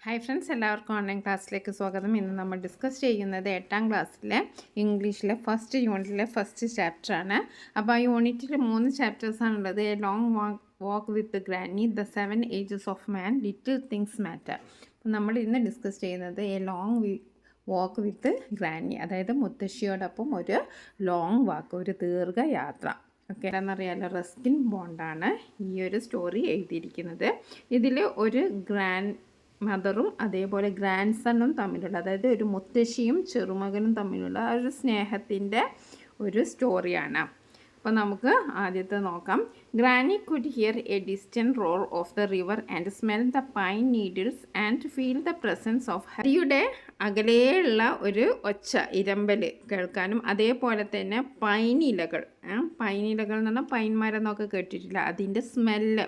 Hi friends, എല്ലാവർക്കും online ക്ലാസ്സിലേക്ക് സ്വാഗതം. ഇന്ന് നമ്മൾ ഡിസ്കസ് ചെയ്യുന്നത് 8ാം ക്ലാസ്സിലെ ഇംഗ്ലീഷിലെ ഫസ്റ്റ് യൂണിറ്റിലെ ഫസ്റ്റ് ചാപ്റ്ററാണ്. അപ്പോൾ ആ യൂണിറ്റിൽ 3 ചാപ്റ്റേഴ്സാണുള്ളത്. A long walk with granny, the 7 ages of man, little things matter. അപ്പോൾ നമ്മൾ ഇന്ന് ഡിസ്കസ് ചെയ്യുന്നത് a long walk with granny, അതായത് മുത്തശ്ശിയോടൊപ്പം ഒരു ലോങ് വാക്ക്, ഒരു ദീർഘയാത്ര. ഓക്കെ, എന്നറിയാലോ, റസ്കിൻ ബോണ്ടാണ് ഈ ഒരു സ്റ്റോറി എഴുതിയിരിക്കുന്നത്. ഇതിൽ ഒരു മദറും അതേപോലെ ഗ്രാൻഡ് സണ്ണും തമ്മിലുള്ള, അതായത് ഒരു മുത്തശ്ശിയും ചെറുമകനും തമ്മിലുള്ള ഒരു സ്നേഹത്തിൻ്റെ ഒരു സ്റ്റോറിയാണ്. അപ്പോൾ നമുക്ക് ആദ്യത്തെ നോക്കാം. Granny could hear a distant roar of the river and smell the pine needles and feel the presence of ഹരിയുടെ അകലെയുള്ള ഒരു ഒച്ച, ഇരമ്പൽ കേൾക്കാനും അതേപോലെ തന്നെ പൈനിലകൾ എന്ന് പറഞ്ഞാൽ പൈൻമരം കേട്ടിട്ടില്ല, അതിൻ്റെ സ്മെല്ല്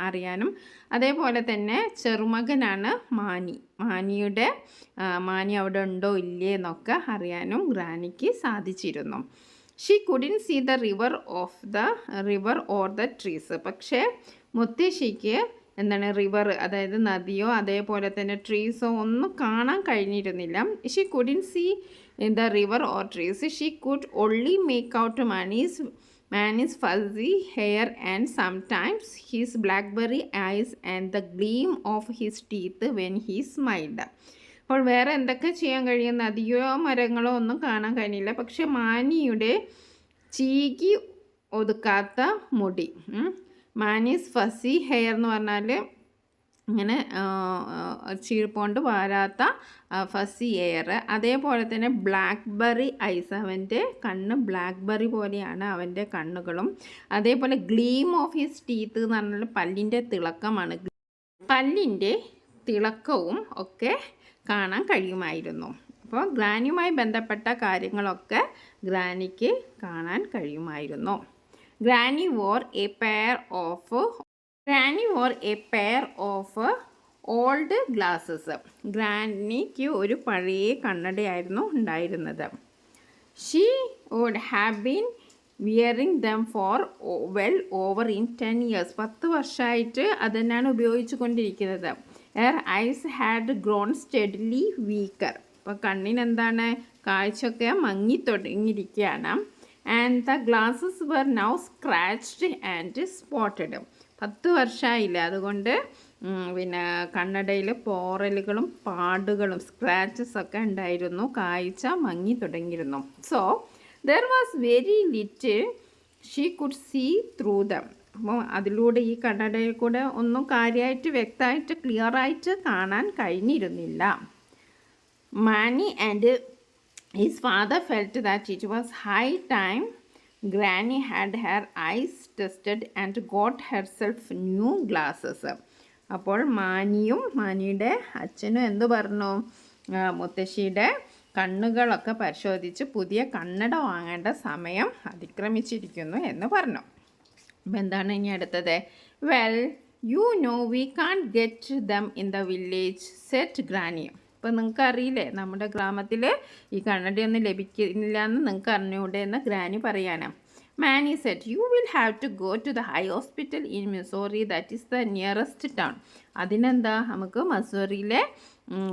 അറിയാനും അതേപോലെ തന്നെ ചെറുമകനാണ് മാനി അവിടെ ഉണ്ടോ ഇല്ലേ എന്നൊക്കെ അറിയാനും ഗ്രാനിക്ക് സാധിച്ചിരുന്നു. She couldn't see the river or the trees. പക്ഷേ മുത്തശ്ശിക്ക് റിവർ, അതായത് നദിയോ അതേപോലെ തന്നെ ട്രീസോ ഒന്നും കാണാൻ കഴിഞ്ഞിരുന്നില്ല. She couldn't see the river or trees. She could only make out man's fuzzy hair and sometimes his blackberry eyes and the gleam of his teeth when he smiled. അപ്പോൾ വേറെ എന്തൊക്കെ ചെയ്യാൻ കഴിയും? നദിയോ മരങ്ങളോ ഒന്നും കാണാൻ കഴിഞ്ഞില്ല. പക്ഷെ മാനിയുടെ ചീകി ഒതുക്കാത്ത മുടി, മാനീസ് ഫസി ഹെയർ എന്ന് പറഞ്ഞാൽ ഇങ്ങനെ ചീർപ്പോണ്ട് വാരാത്ത ഫസി എയർ, അതേപോലെ തന്നെ ബ്ലാക്ക്ബെറി ഐസ്, അവൻ്റെ കണ്ണ് ബ്ലാക്ക്ബെറി പോലെയാണ് അവൻ്റെ കണ്ണുകളും, അതേപോലെ ഗ്ലീം ഓഫ് ഹിസ് ടീത്ത് എന്ന് പറഞ്ഞാൽ പല്ലിൻ്റെ തിളക്കമാണ്, പല്ലിൻ്റെ തിളക്കവും ഒക്കെ കാണാൻ കഴിയുമായിരുന്നു. അപ്പോൾ ഗ്രാനിയുമായി ബന്ധപ്പെട്ട കാര്യങ്ങളൊക്കെ ഗ്രാനിക്ക് കാണാൻ കഴിയുമായിരുന്നു. Granny wore a pair of old glasses. ഗ്രാനിക്ക് ഒരു പഴയ കണ്ണടയായിരുന്നു ഉണ്ടായിരുന്നത്. She would have been wearing them for well over in 10 years. 10 വർഷമായിട്ട് അതന്നെയാണ് ഉപയോഗിച്ചു കൊണ്ടിരിക്കുന്നത്. Her eyes had grown steadily weaker. അപ്പോൾ കണ്ണിനെന്താണ്, കാഴ്ചയൊക്കെ മങ്ങി തുടങ്ങിയിരിക്കുകയാണ്. And the glasses were now scratched and spotted. 10 വർഷമായില്ല, അതുകൊണ്ട് കണ്ണടയിൽ പോറലുകളും പാടുകളും സ്ക്രാച്ചസ് ഒക്കെ ഉണ്ടായിരുന്നു, കാഴ്ച മങ്ങി തുടങ്ങിയിരുന്നു. So there was very little she could see through them. അപ്പോൾ അതിലൂടെ, ഈ കണ്ണടയിൽ കൂടെ ഒന്നും കാര്യമായിട്ട് വ്യക്തമായിട്ട് ക്ലിയറായിട്ട് കാണാൻ കഴിഞ്ഞിരുന്നില്ല. Manny and his father felt that it was high time Granny had her eyes tested and got herself new glasses. അപ്പോൾ മാനിയുടെ അച്ഛനും എന്തു പറഞ്ഞു? മുത്തശ്ശിയുടെ കണ്ണുകളൊക്കെ പരിശോധിച്ച് പുതിയ കണ്ണട വാങ്ങേണ്ട സമയം അതിക്രമിച്ചിരിക്കുന്നു എന്ന് പറഞ്ഞു. അപ്പോൾ എന്താണ് ഇനി അടുത്തത്? Well you know we can't get them in the village said granny. ഇപ്പോൾ നിങ്ങൾക്ക് അറിയില്ലേ, നമ്മുടെ ഗ്രാമത്തിൽ ഈ കണ്ണടയൊന്നും ലഭിക്കില്ല എന്ന് നിങ്ങൾക്ക് അറിഞ്ഞൂടെ എന്ന് ഗ്രാനി പറയാണ്. Manny said, you will have to go to the high hospital in Mussoorie, that is the nearest town. അതിനെന്താ, നമുക്ക് മസൂറിയിലെ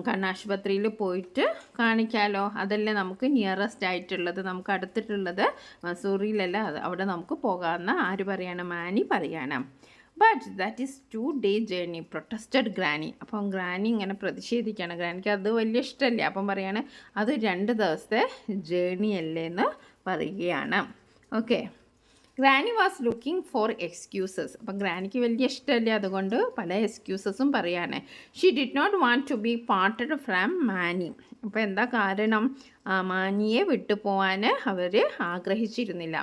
കണ്ണാശുപത്രിയിൽ പോയിട്ട് കാണിക്കാമല്ലോ, അതല്ലേ നമുക്ക് നിയറസ്റ്റ് ആയിട്ടുള്ളത്, നമുക്ക് അടുത്തിട്ടുള്ളത് മസൂറിയിലല്ല, അവിടെ നമുക്ക് പോകാമെന്ന് ആര് പറയാണ്? മാനി പറയാണ്. But that is 2-day journey protested granny. അപ്പം ഗ്രാനി ഇങ്ങനെ പ്രതിഷേധിക്കുകയാണ്, ഗ്രാനിക്ക് അത് വലിയ ഇഷ്ടമല്ലേ. അപ്പം പറയാണ് അത് 2 ദിവസത്തെ ജേർണി അല്ലേ എന്ന് പറയുകയാണ്. Okay, granny was looking for excuses. അപ്പം ഗ്രാനിക്ക് വലിയ ഇഷ്ടമല്ലേ, അതുകൊണ്ട് പല എക്സ്ക്യൂസസും പറയാണ്. She did not want to be parted from Manny. അപ്പോൾ എന്താ കാരണം? മാനിയെ വിട്ടുപോകാൻ അവർ ആഗ്രഹിച്ചിരുന്നില്ല.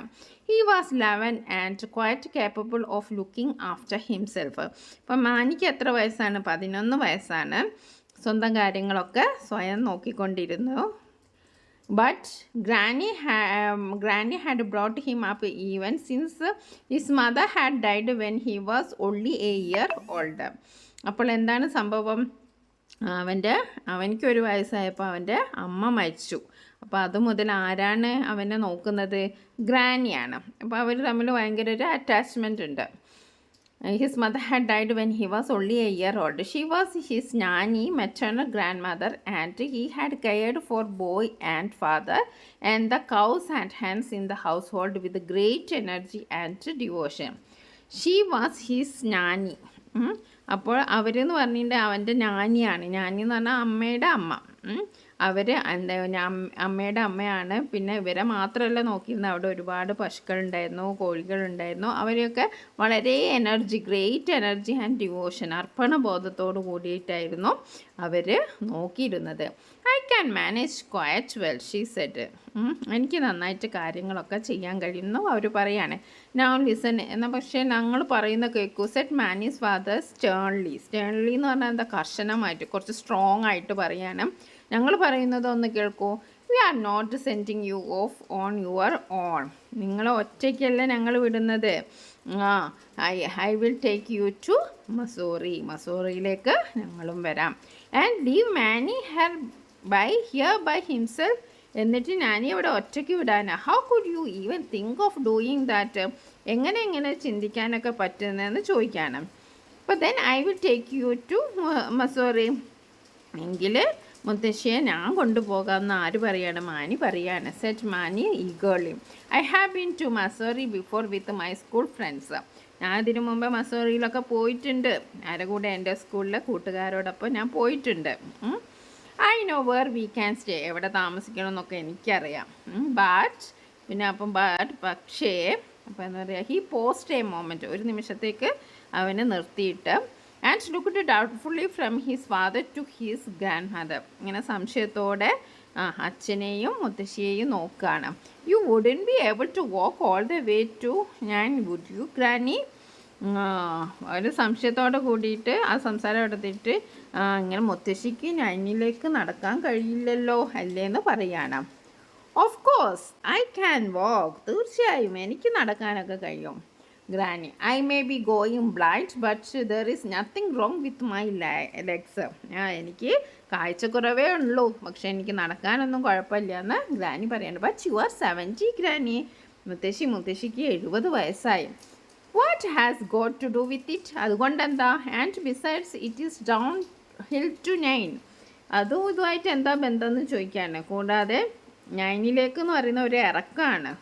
He was 11 and quite capable of looking after himself. അപ്പം മാനിക്ക് എത്ര വയസ്സാണ്? 11 വയസ്സാണ്. സ്വന്തം കാര്യങ്ങളൊക്കെ സ്വയം നോക്കിക്കൊണ്ടിരുന്നു. But Granny had brought him up even since his mother had died when he was only a year old. അപ്പോൾ എന്താണ് സംഭവം? അവനിക്ക് 1 വയസ്സായപ്പോൾ അവൻ്റെ അമ്മ മരിച്ചു. അപ്പോൾ അത് മുതൽ ആരാണ് അവനെ നോക്കുന്നത്? ഗ്രാനിയാണ്. അപ്പോൾ അവർ തമ്മിൽ ഭയങ്കര ഒരു അറ്റാച്ച്മെൻ്റ് ഉണ്ട്. His mother had died when he was only a year old. She was his nanny, maternal grandmother, and he had cared for boy and father and the cows and hens in the household with great energy and devotion. She was his nanny. അപ്പോൾ അവരെന്ന് പറഞ്ഞിട്ട് അവൻ്റെ നാനിയാണ്. നാനി എന്ന് പറഞ്ഞാൽ അമ്മയുടെ അമ്മ. അവർ എന്താ അമ്മയുടെ അമ്മയാണ്. പിന്നെ ഇവരെ മാത്രമല്ല നോക്കിയിരുന്നത്, അവിടെ ഒരുപാട് പശുക്കളുണ്ടായിരുന്നു, കോഴികളുണ്ടായിരുന്നു. അവരെയൊക്കെ വളരെ ഗ്രേറ്റ് എനർജി ആൻഡ് ഡിവോഷൻ, അർപ്പണബോധത്തോട് കൂടിയിട്ടായിരുന്നു അവർ നോക്കിയിരുന്നത്. I can manage quite well, she said. എനിക്ക് നന്നായിട്ട് കാര്യങ്ങളൊക്കെ ചെയ്യാൻ കഴിയുന്നു അവർ പറയാണ്. നൗ ലിസൺ എന്നാൽ പക്ഷേ ഞങ്ങൾ പറയുന്ന കേൾക്കൂ. സെറ്റ് മാനീസ് ഫാദർ സ്റ്റേൺലി എന്ന് പറഞ്ഞാൽ എന്താ, കർശനമായിട്ട് കുറച്ച് സ്ട്രോങ് ആയിട്ട് പറയാണ്. ഞങ്ങൾ പറയുന്നത് ഒന്ന് കേൾക്കൂ. We are not sending you off on your own. നിങ്ങൾ ഒറ്റയ്ക്കല്ല ഞങ്ങൾ വിടുന്നത്. I will take you to മസൂറിയിലേക്ക് ഞങ്ങളും വരാം. And leave Manny her by himself. എന്നിട്ട് നാനി അവിടെ ഒറ്റയ്ക്ക് വിടാനാ. How could you even think of doing that? എങ്ങനെ ചിന്തിക്കാനൊക്കെ പറ്റുന്നതെന്ന് ചോദിക്കാനും. അപ്പോൾ then I will take you to Mussoorie. എങ്കിൽ മുത്തശ്ശിയെ ഞാൻ കൊണ്ടുപോകാമെന്ന് ആര് പറയാണ്? മാനി പറയാണ്. Said Manny eagerly. I have been to Mussoorie before with my school friends. ഞാൻ ഇതിനു മുമ്പ് മസൂറിയിലൊക്കെ പോയിട്ടുണ്ട്. ആരുടെ കൂടെ? എൻ്റെ സ്കൂളിലെ കൂട്ടുകാരോടൊപ്പം ഞാൻ പോയിട്ടുണ്ട്. I know where we can stay. എവിടെ താമസിക്കണം എന്നൊക്കെ എനിക്കറിയാം. പക്ഷേ അപ്പോൾ എന്താ പറയുക, ഹി പോസ്റ്റ് എ മൊമെൻറ്റ്, ഒരു നിമിഷത്തേക്ക് അവനെ നിർത്തിയിട്ട്, and looked doubtfully from his father to his grandmother. ഇങ്ങനെ സംശയത്തോടെ അച്ഛനെയും മുത്തശ്ശിയെയും നോക്കുകയാണ്. You wouldn't be able to walk all the way to Nain would you Granny? ഒരു സംശയത്തോടെ കൂടിയിട്ട് ആ സംസാരം എടുത്തിട്ട് ഇങ്ങനെ മുത്തശ്ശിക്ക് ഞാനിലേക്ക് നടക്കാൻ കഴിയില്ലല്ലോ അല്ലേന്ന് പറയാണ്. ഓഫ് കോഴ്സ് ഐ ക്യാൻ വാക്ക്. തീർച്ചയായും എനിക്ക് നടക്കാനൊക്കെ കഴിയും granny. I may be going blind but there is nothing wrong with my legs. എനിക്ക് കാഴ്ചക്കുറവേ ഉള്ളൂ, പക്ഷെ എനിക്ക് നടക്കാനൊന്നും കുഴപ്പമില്ല എന്ന് ഗ്രാനി പറയാണ്. But you are 70 Granny. മുത്തശ്ശിക്ക് 70 വയസ്സായി. What has got to do with it? അതുകൊണ്ടെന്താ? And besides it is downhill to 9. അതും ഇതുമായിട്ട് എന്താ ബന്ധം എന്ന് ചോദിക്കുകയാണ്. കൂടാതെ 9ലേക്ക് എന്ന് പറയുന്ന ഒരു ഇറക്കമാണ്.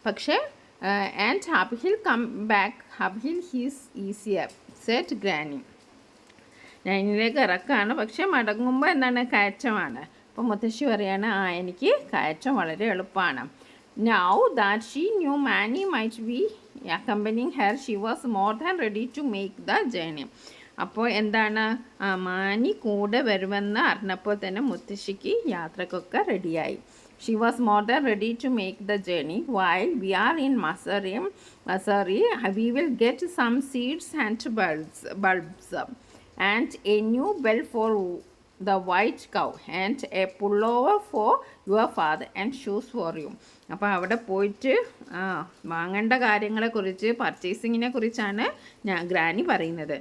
പക്ഷേ and uphill come back uphill he's easier said Granny. 9ലേക്ക് ഇറക്കമാണ്, പക്ഷേ മടങ്ങുമ്പോൾ എന്താണ്? കയറ്റമാണ്. അപ്പോൾ മുത്തശ്ശി പറയാണ്, എനിക്ക് കയറ്റം വളരെ എളുപ്പമാണ്. Now that she knew Manny might be accompanying her, she was more than ready to make the journey. അപ്പോൾ എന്താണ്, മാനി കൂടെ വരുമെന്ന് അറിഞ്ഞപ്പോൾ തന്നെ മുത്തശ്ശിക്ക് യാത്രക്കൊക്കെ റെഡിയായി. She was more than ready to make the journey. While we are in Masari, we will get some seeds and bulbs, and a new bell for the white cow, and a pullover for your father, and shoes for you. അപ്പോൾ അവിടെ പോയിട്ട് വാങ്ങേണ്ട കാര്യങ്ങളെക്കുറിച്ച്, പർച്ചേസിങ്ങിനെ കുറിച്ചാണ് granny പറയുന്നത്.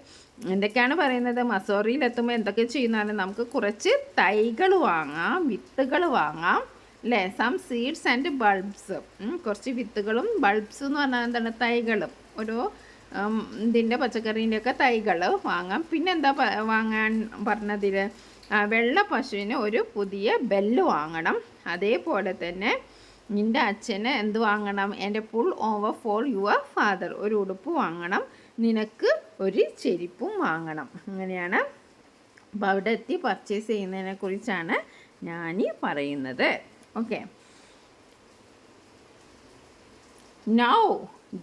എന്തൊക്കെയാണ് പറയുന്നത്? മസൂറിയിലെത്തുമ്പോൾ എന്തൊക്കെ ചെയ്യുന്നതാണ്? നമുക്ക് കുറച്ച് തൈകൾ വാങ്ങാം, വിത്തുകൾ വാങ്ങാം അല്ലേ? Some seeds and bulbs. കുറച്ച് വിത്തുകളും ബൾബ്സ് എന്ന് പറഞ്ഞാൽ എന്താണ്? തൈകളും. ഓരോ ഇതിൻ്റെ പച്ചക്കറീൻ്റെയൊക്കെ തൈകൾ വാങ്ങാം. പിന്നെന്താ വാങ്ങാൻ പറഞ്ഞതിൽ? വെള്ള പശുവിന് ഒരു പുതിയ ബെല്ല് വാങ്ങണം. അതേപോലെ തന്നെ നിൻ്റെ അച്ഛന് എന്ത് വാങ്ങണം? എൻ്റെ pull over for your father, ഒരു ഉടുപ്പ് വാങ്ങണം. നിനക്ക് ഒരു ചെരുപ്പും വാങ്ങണം. അങ്ങനെയാണ്. അപ്പോൾ അവിടെ എത്തി പർച്ചേസ് ചെയ്യുന്നതിനെ കുറിച്ചാണ് ഞാനീ പറയുന്നത്. Okay, now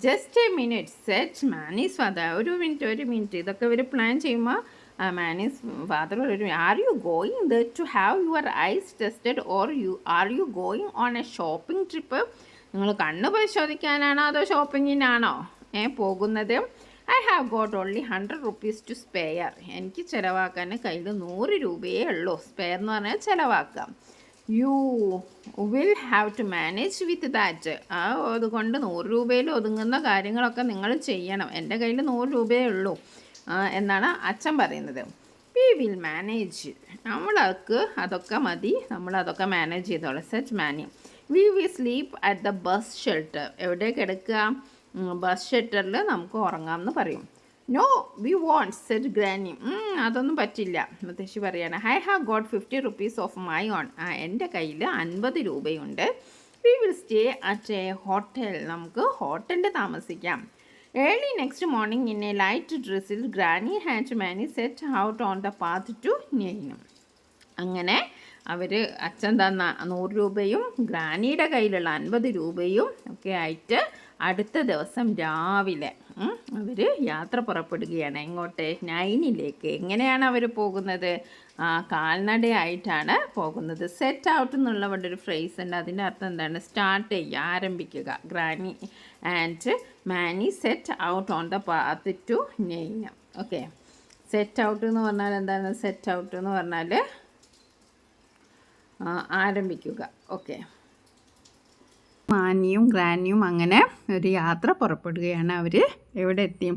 just a minute said Manny's father. ഒരു മിനിറ്റ് ഇതൊക്കെ ഇവർ പ്ലാൻ ചെയ്യുമ്പോൾ മാനീസ് ഫാദർ ഒരു, are you going there to have your eyes tested or are you going on a shopping trip? നിങ്ങൾ കണ്ണ് പരിശോധിക്കാനാണോ അതോ ഷോപ്പിങ്ങിനാണോ പോകുന്നത്? I have got only 100 rupees to spare. എനിക്ക് ചിലവാക്കാൻ കയ്യിൽ 100 രൂപയേ ഉള്ളൂ. സ്പെയർ എന്ന് പറഞ്ഞാൽ ചിലവാക്കാം. You will have to manage with that. അതുകൊണ്ട് 100 രൂപയിൽ ഒതുങ്ങുന്ന കാര്യങ്ങളൊക്കെ നിങ്ങൾ ചെയ്യണം. എൻ്റെ കയ്യിൽ 100 രൂപയേ ഉള്ളൂ എന്നാണ് അച്ഛൻ പറയുന്നത്. We will manage. അതൊക്കെ മതി, നമ്മളതൊക്കെ മാനേജ് ചെയ്തോളാം. Said Manny. We will sleep at the bus shelter. എവിടെ കിടക്കുക? ബസ് ഷെൽട്ടറിൽ നമുക്ക് ഉറങ്ങാമെന്ന് പറയും. No we won't said Granny. അതൊന്നും പറ്റില്ല. മുത്തശ്ശി പറയാണ്, I have got 50 rupees of my own. എൻ്റെ കയ്യിൽ 50 രൂപയുണ്ട്. We will stay at a hotel. നമുക്ക് ഹോട്ടലിൽ താമസിക്കാം. Early next morning in a light ഡ്രസ്സിൽ Granny and Manny set out on the path to നെയ്നും. അങ്ങനെ അവർ അച്ഛൻ തന്ന 100 രൂപയും ഗ്രാനിയുടെ കയ്യിലുള്ള 50 രൂപയും ഒക്കെ ആയിട്ട് അടുത്ത ദിവസം രാവിലെ അവർ യാത്ര പുറപ്പെടുകയാണ്. എങ്ങോട്ട്? നൈനിലേക്ക്. എങ്ങനെയാണ് അവർ പോകുന്നത്? കാൽനടയായിട്ടാണ് പോകുന്നത്. സെറ്റ് ഔട്ട് എന്നുള്ളവരുടെ ഒരു ഫ്രേസ് ഉണ്ട്. അതിൻ്റെ അർത്ഥം എന്താണ്? സ്റ്റാർട്ട് ചെയ്യുക, ആരംഭിക്കുക. Granny and Manny set out on the path to Nain. Okay, set out എന്ന് പറഞ്ഞാൽ എന്താണ്? സെറ്റ് ഔട്ട് എന്ന് പറഞ്ഞാൽ ആരംഭിക്കുക. ഓക്കെ, മാനിയും ഗ്രാനിയും അങ്ങനെ ഒരു യാത്ര പുറപ്പെടുകയാണ്. അവർ എവിടെ എത്തി?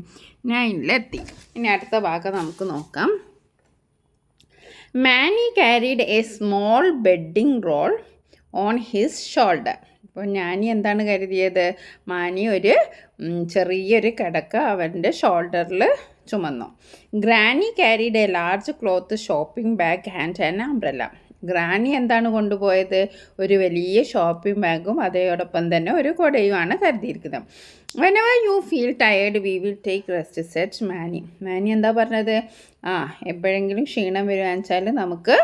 നൈനിലെത്തി. ഇനി അടുത്ത ഭാഗം നമുക്ക് നോക്കാം. Manny carried a small bedding roll on his shoulder. അപ്പോൾ ഞാനി എന്താണ് കരുതിയത്? മാനി ഒരു ചെറിയൊരു കിടക്ക അവൻ്റെ ഷോൾഡറിൽ ചുമന്നു. Granny carried a large cloth shopping bag and an umbrella. Granny എന്താണ് കൊണ്ടുപോയത്? ഒരു വലിയ ഷോപ്പിംഗ് ബാഗും അതോടൊപ്പം തന്നെ ഒരു കുടയുമാണ് കരുതിയിരിക്കുന്നത്. Whenever you feel tired we will take rest said Manny. Manny എന്താ പറഞ്ഞത്? എപ്പോഴെങ്കിലും ക്ഷീണം വരുവാന്ന് വെച്ചാൽ നമുക്ക്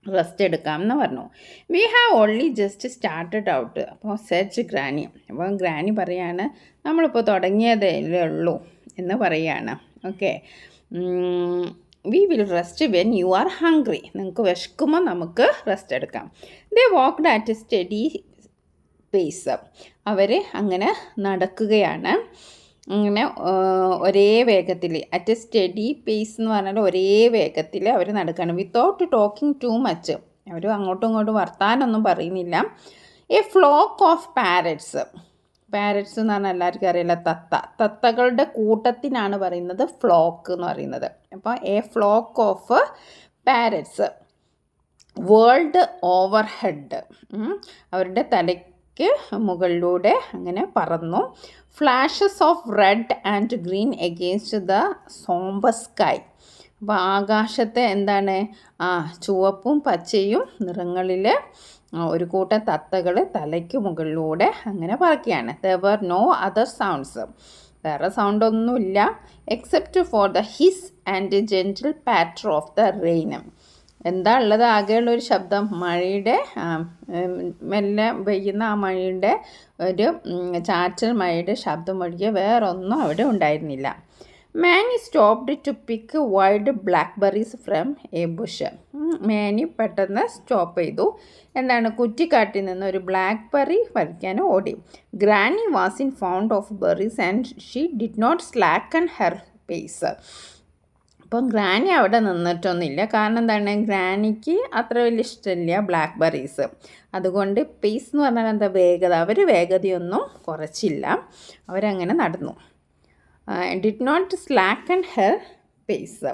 റെസ്റ്റ് എടുക്കാം എന്ന് പറഞ്ഞു. We have only just started out. അപ്പോൾ സെറ്റ് ഗ്രാനി. അപ്പോൾ ഗ്രാനി പറയാണ്, നമ്മളിപ്പോൾ തുടങ്ങിയതേ ഉള്ളൂ എന്ന് പറയുകയാണ്. Okay, we will rest when you are hungry. നിങ്ങൾക്ക് വിശക്കുമ്പോൾ നമുക്ക് റെസ്റ്റ് എടുക്കാം. They walked at a steady pace. അവർ അങ്ങനെ നടക്കുകയാണ്. അങ്ങനെ ഒരേ വേഗത്തിൽ, അറ്റ് എ സ്റ്റഡി പേസ് എന്ന് പറഞ്ഞാൽ ഒരേ വേഗത്തിൽ അവർ നടക്കുകയാണ്. Without talking too much. അവർ അങ്ങോട്ടും ഇങ്ങോട്ടും വർത്താനൊന്നും പറയുന്നില്ല. A flock of parrots. Parrots എന്ന് പറഞ്ഞാൽ എല്ലാവർക്കും അറിയില്ല, തത്തകളുടെ കൂട്ടത്തിനാണ് പറയുന്നത് ഫ്ലോക്ക് എന്ന് പറയുന്നത്. അപ്പോൾ a flock of parrots wheeled overhead. അവരുടെ തലയ്ക്ക് മുകളിലൂടെ അങ്ങനെ പറന്നു. Flashes of red and green against the sombre sky. അപ്പോൾ ആകാശത്തെ എന്താണ്? ചുവപ്പും പച്ചയും നിറങ്ങളിൽ ഒരു കൂട്ടം തത്തകൾ തലയ്ക്ക് മുകളിലൂടെ അങ്ങനെ പറക്കുകയാണ്. There were no other sounds. വേറെ സൗണ്ടൊന്നുമില്ല except for the hiss and gentle patter of the rain. എന്താ ഉള്ളത്? ആകെയുള്ളൊരു ശബ്ദം മഴയുടെ, മെല്ലെ പെയ്യുന്ന ആ മഴയുടെ ഒരു ചാറ്റൽ മഴയുടെ ശബ്ദം ഒഴികെ വേറൊന്നും അവിടെ ഉണ്ടായിരുന്നില്ല. Manny stopped to pick wild blackberries from a bush. Manny പെട്ടെന്ന് സ്റ്റോപ്പ് ചെയ്തു. എന്താണ്? കുറ്റിക്കാട്ടിൽ നിന്ന് ഒരു ബ്ലാക്ക്ബെറി പറിക്കാൻ ഓടി. Granny was in found of berries and she did not slacken her pace. അപ്പം ഗ്രാനി അവിടെ നിന്നിട്ടൊന്നുമില്ല. കാരണം എന്താണ്? ഗ്രാനിക്ക് അത്ര വലിയ ഇഷ്ടമില്ല ബ്ലാക്ക്ബെറീസ്. അതുകൊണ്ട് പേസ് എന്ന് പറഞ്ഞാൽ എന്താ? വേഗത. അവർ വേഗതയൊന്നും കുറച്ചില്ല. അവരങ്ങനെ നടന്നു. Did not slacken her pace.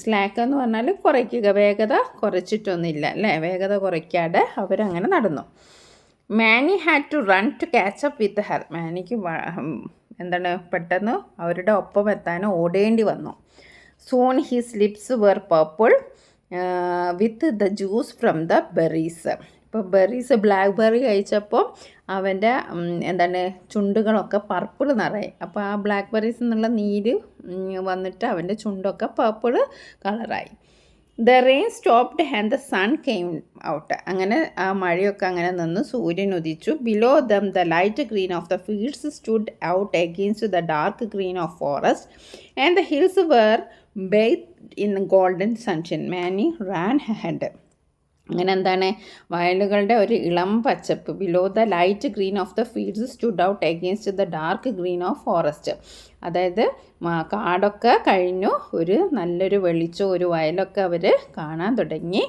Slack എന്ന് പറഞ്ഞാൽ കുറയ്ക്കുക, വേഗത കുറച്ചിട്ടൊന്നുമില്ല അല്ലേ? വേഗത കുറയ്ക്കാതെ അവരങ്ങനെ നടന്നു. Manny had to run to catch up with her. മാനിക്ക് എന്താണ്? പെട്ടെന്ന് അവരുടെ ഒപ്പം എത്താൻ ഓടേണ്ടി വന്നു. Soon his lips were purple with the juice from the berries. ഇപ്പോൾ ബെറീസ്, ബ്ലാക്ക് ബെറി കഴിച്ചപ്പോൾ അവൻ്റെ എന്താണ് ചുണ്ടുകളൊക്കെ പർപ്പിൾ നിറയെ. അപ്പോൾ ആ ബ്ലാക്ക് ബെറീസ് എന്നുള്ള നീര് വന്നിട്ട് അവൻ്റെ ചുണ്ടൊക്കെ പർപ്പിൾ കളറായി. The rain stopped and the sun came out. അങ്ങനെ ആ മഴയൊക്കെ അങ്ങനെ നിന്ന് സൂര്യൻ ഉദിച്ചു. Below them the light green of the fields stood out against the dark green of forest and the hills were bathed in golden sunshine. Mani ran ahead. അങ്ങനെ എന്താണ്? വയലുകളുടെ ഒരു ഇളം പച്ചപ്പ്. Below the light green of the fields stood out against the dark green of forest. അതായത് കാടൊക്കെ കഴിഞ്ഞു, ഒരു നല്ലൊരു വെളിച്ചം, ഒരു വയലൊക്കെ അവർ കാണാൻ തുടങ്ങി.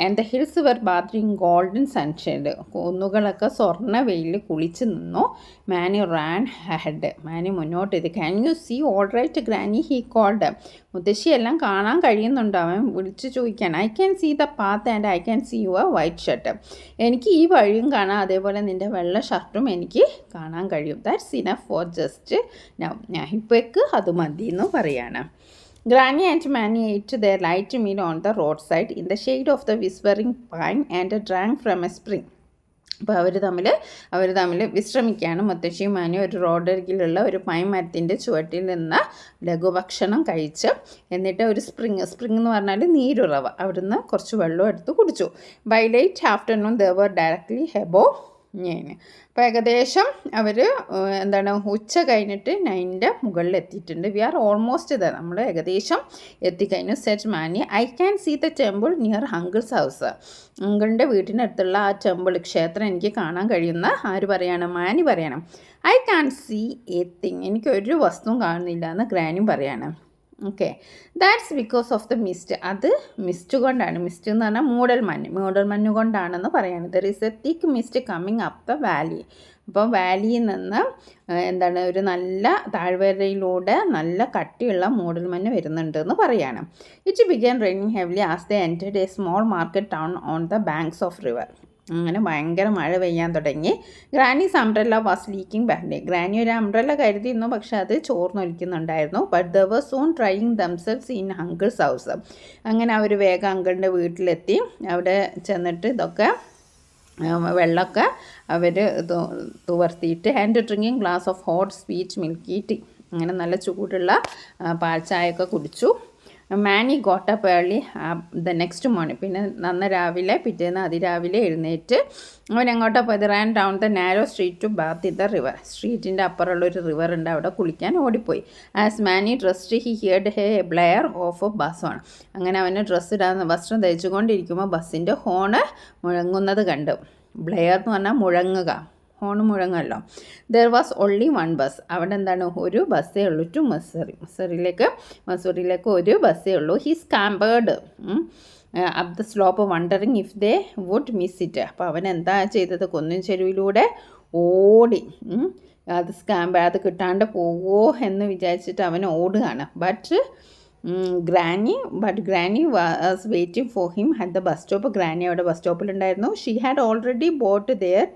And the hills were bath in golden sunshade. കുന്നുകളൊക്കെ സ്വർണ്ണ വെയിൽ കുളിച്ച് നിന്നു. മാനി റാൻ ഹെഡ്. മാനി മുന്നോട്ട് ഇത്. Can you see all right granny he called. മുത്തശ്ശി എല്ലാം കാണാൻ കഴിയുന്നുണ്ട്. അവൻ വിളിച്ച് ചോദിക്കാൻ. I can see the path and I can see your white shirt. എനിക്ക് ഈ വഴിയും കാണാം, അതേപോലെ നിൻ്റെ വെള്ള ഷർട്ടും എനിക്ക് കാണാൻ കഴിയും. That's enough for just now. ഇപ്പോഴേക്ക് അത് മതി എന്ന് പറയാണ്. Granny and Manny ate their light meal on the roadside in the shade of the whispering pine and drank from a spring. അപ്പോൾ അവർ തമ്മിൽ വിശ്രമിക്കുകയാണ്. മുത്തശ്ശിയും മാനിയും ഒരു റോഡരികിലുള്ള ഒരു പൈൻ മരത്തിൻ്റെ ചുവട്ടിൽ നിന്ന് ലഘുഭക്ഷണം കഴിച്ച് എന്നിട്ട് ഒരു സ്പ്രിങ് എന്ന് പറഞ്ഞാൽ നീരുറവ, അവിടുന്ന് കുറച്ച് വെള്ളം എടുത്ത് കുടിച്ചു. By late afternoon they were directly above 9. അപ്പോൾ ഏകദേശം അവർ ഉച്ച കഴിഞ്ഞിട്ട് 9ൻ്റെ മുകളിൽ എത്തിയിട്ടുണ്ട്. വി ആർ ഓൾമോസ്റ്റ് ദ, നമ്മൾ ഏകദേശം എത്തിക്കഴിഞ്ഞു. Said Manny. I can see the temple near uncle's house. അങ്കിളിൻ്റെ വീട്ടിനടുത്തുള്ള ആ ടെമ്പിൾ, ക്ഷേത്രം എനിക്ക് കാണാൻ കഴിയുന്ന ആര് പറയണം? മാനി പറയണം. I can see a thing. എനിക്കൊരു വസ്തുവും കാണുന്നില്ല എന്ന് ഗ്രാനിയും പറയണം. Okay, that's because of the mist. അത് മിസ്റ്റ് കൊണ്ടാണ്. മിസ്റ്റ് എന്ന് പറഞ്ഞാൽ മൂടൽമഞ്ഞ് കൊണ്ടാണെന്ന് പറയുന്നത്. There is a thick mist coming up the valley. അപ്പോൾ വാലിയിൽ നിന്ന് ഒരു നല്ല താഴ്വരയിലൂടെ നല്ല കട്ടിയുള്ള മൂടൽമഞ്ഞ് വരുന്നുണ്ട് എന്ന് പറയാണ്. It began raining heavily as they entered a small market town on the banks of river. അങ്ങനെ ഭയങ്കര മഴ പെയ്യാൻ തുടങ്ങി. Granny's umbrella was leaking back. Granny ഒരു അംബ്രല്ല കരുതിയിരുന്നു, പക്ഷെ അത് ചോർന്നൊലിക്കുന്നുണ്ടായിരുന്നു. But the were soon trying themselves in uncle's house. അങ്ങനെ അവർ വേഗം അങ്കിളിൻ്റെ വീട്ടിലെത്തി. അവിടെ ചെന്നിട്ട് ഇതൊക്കെ വെള്ളമൊക്കെ അവർ തുവർത്തിയിട്ട് and drinking glass of hot sweet milky tea. അങ്ങനെ നല്ല ചൂടുള്ള പാൽച്ചായൊക്കെ കുടിച്ചു. മാനി got up early the next morning. പിന്നെ പിറ്റേന്ന് അതിരാവിലെ എഴുന്നേറ്റ് അവൻ എങ്ങോട്ടാണ് പോയത്? Ran down the narrow street to bath in the river. സ്ട്രീറ്റിൻ്റെ അപ്പുറമുള്ളൊരു റിവർ ഉണ്ട്, അവിടെ കുളിക്കാൻ ഓടിപ്പോയി. As Manny dressed he heard hey blare of bus horn. അങ്ങനെ അവന് വസ്ത്രം ധരിച്ചുകൊണ്ടിരിക്കുമ്പോൾ ബസ്സിൻ്റെ ഹോണ് മുഴങ്ങുന്നത് കണ്ടു. ബ്ലെയർ എന്ന് പറഞ്ഞാൽ മുഴങ്ങുക, ഹോൺ മുഴങ്ങല്ലോ. There was only one bus. അവിടെ ഒരു ബസ്സേ ഉള്ളൂ ടു മസൂറിയിലേക്ക് ഒരു ബസ്സേ ഉള്ളൂ. He scampered up the slope wondering if they would miss it. അപ്പോൾ അവൻ എന്താ ചെയ്തത്? കുന്നിൻ ചെരുവിലൂടെ ഓടി. അത് കിട്ടാണ്ട് പോവോ എന്ന് വിചാരിച്ചിട്ട് അവൻ ഓടുകയാണ്. But Granny was waiting for him at the bus stop. ഗ്രാനി അവിടെ ബസ് സ്റ്റോപ്പിലുണ്ടായിരുന്നു. She had already bought their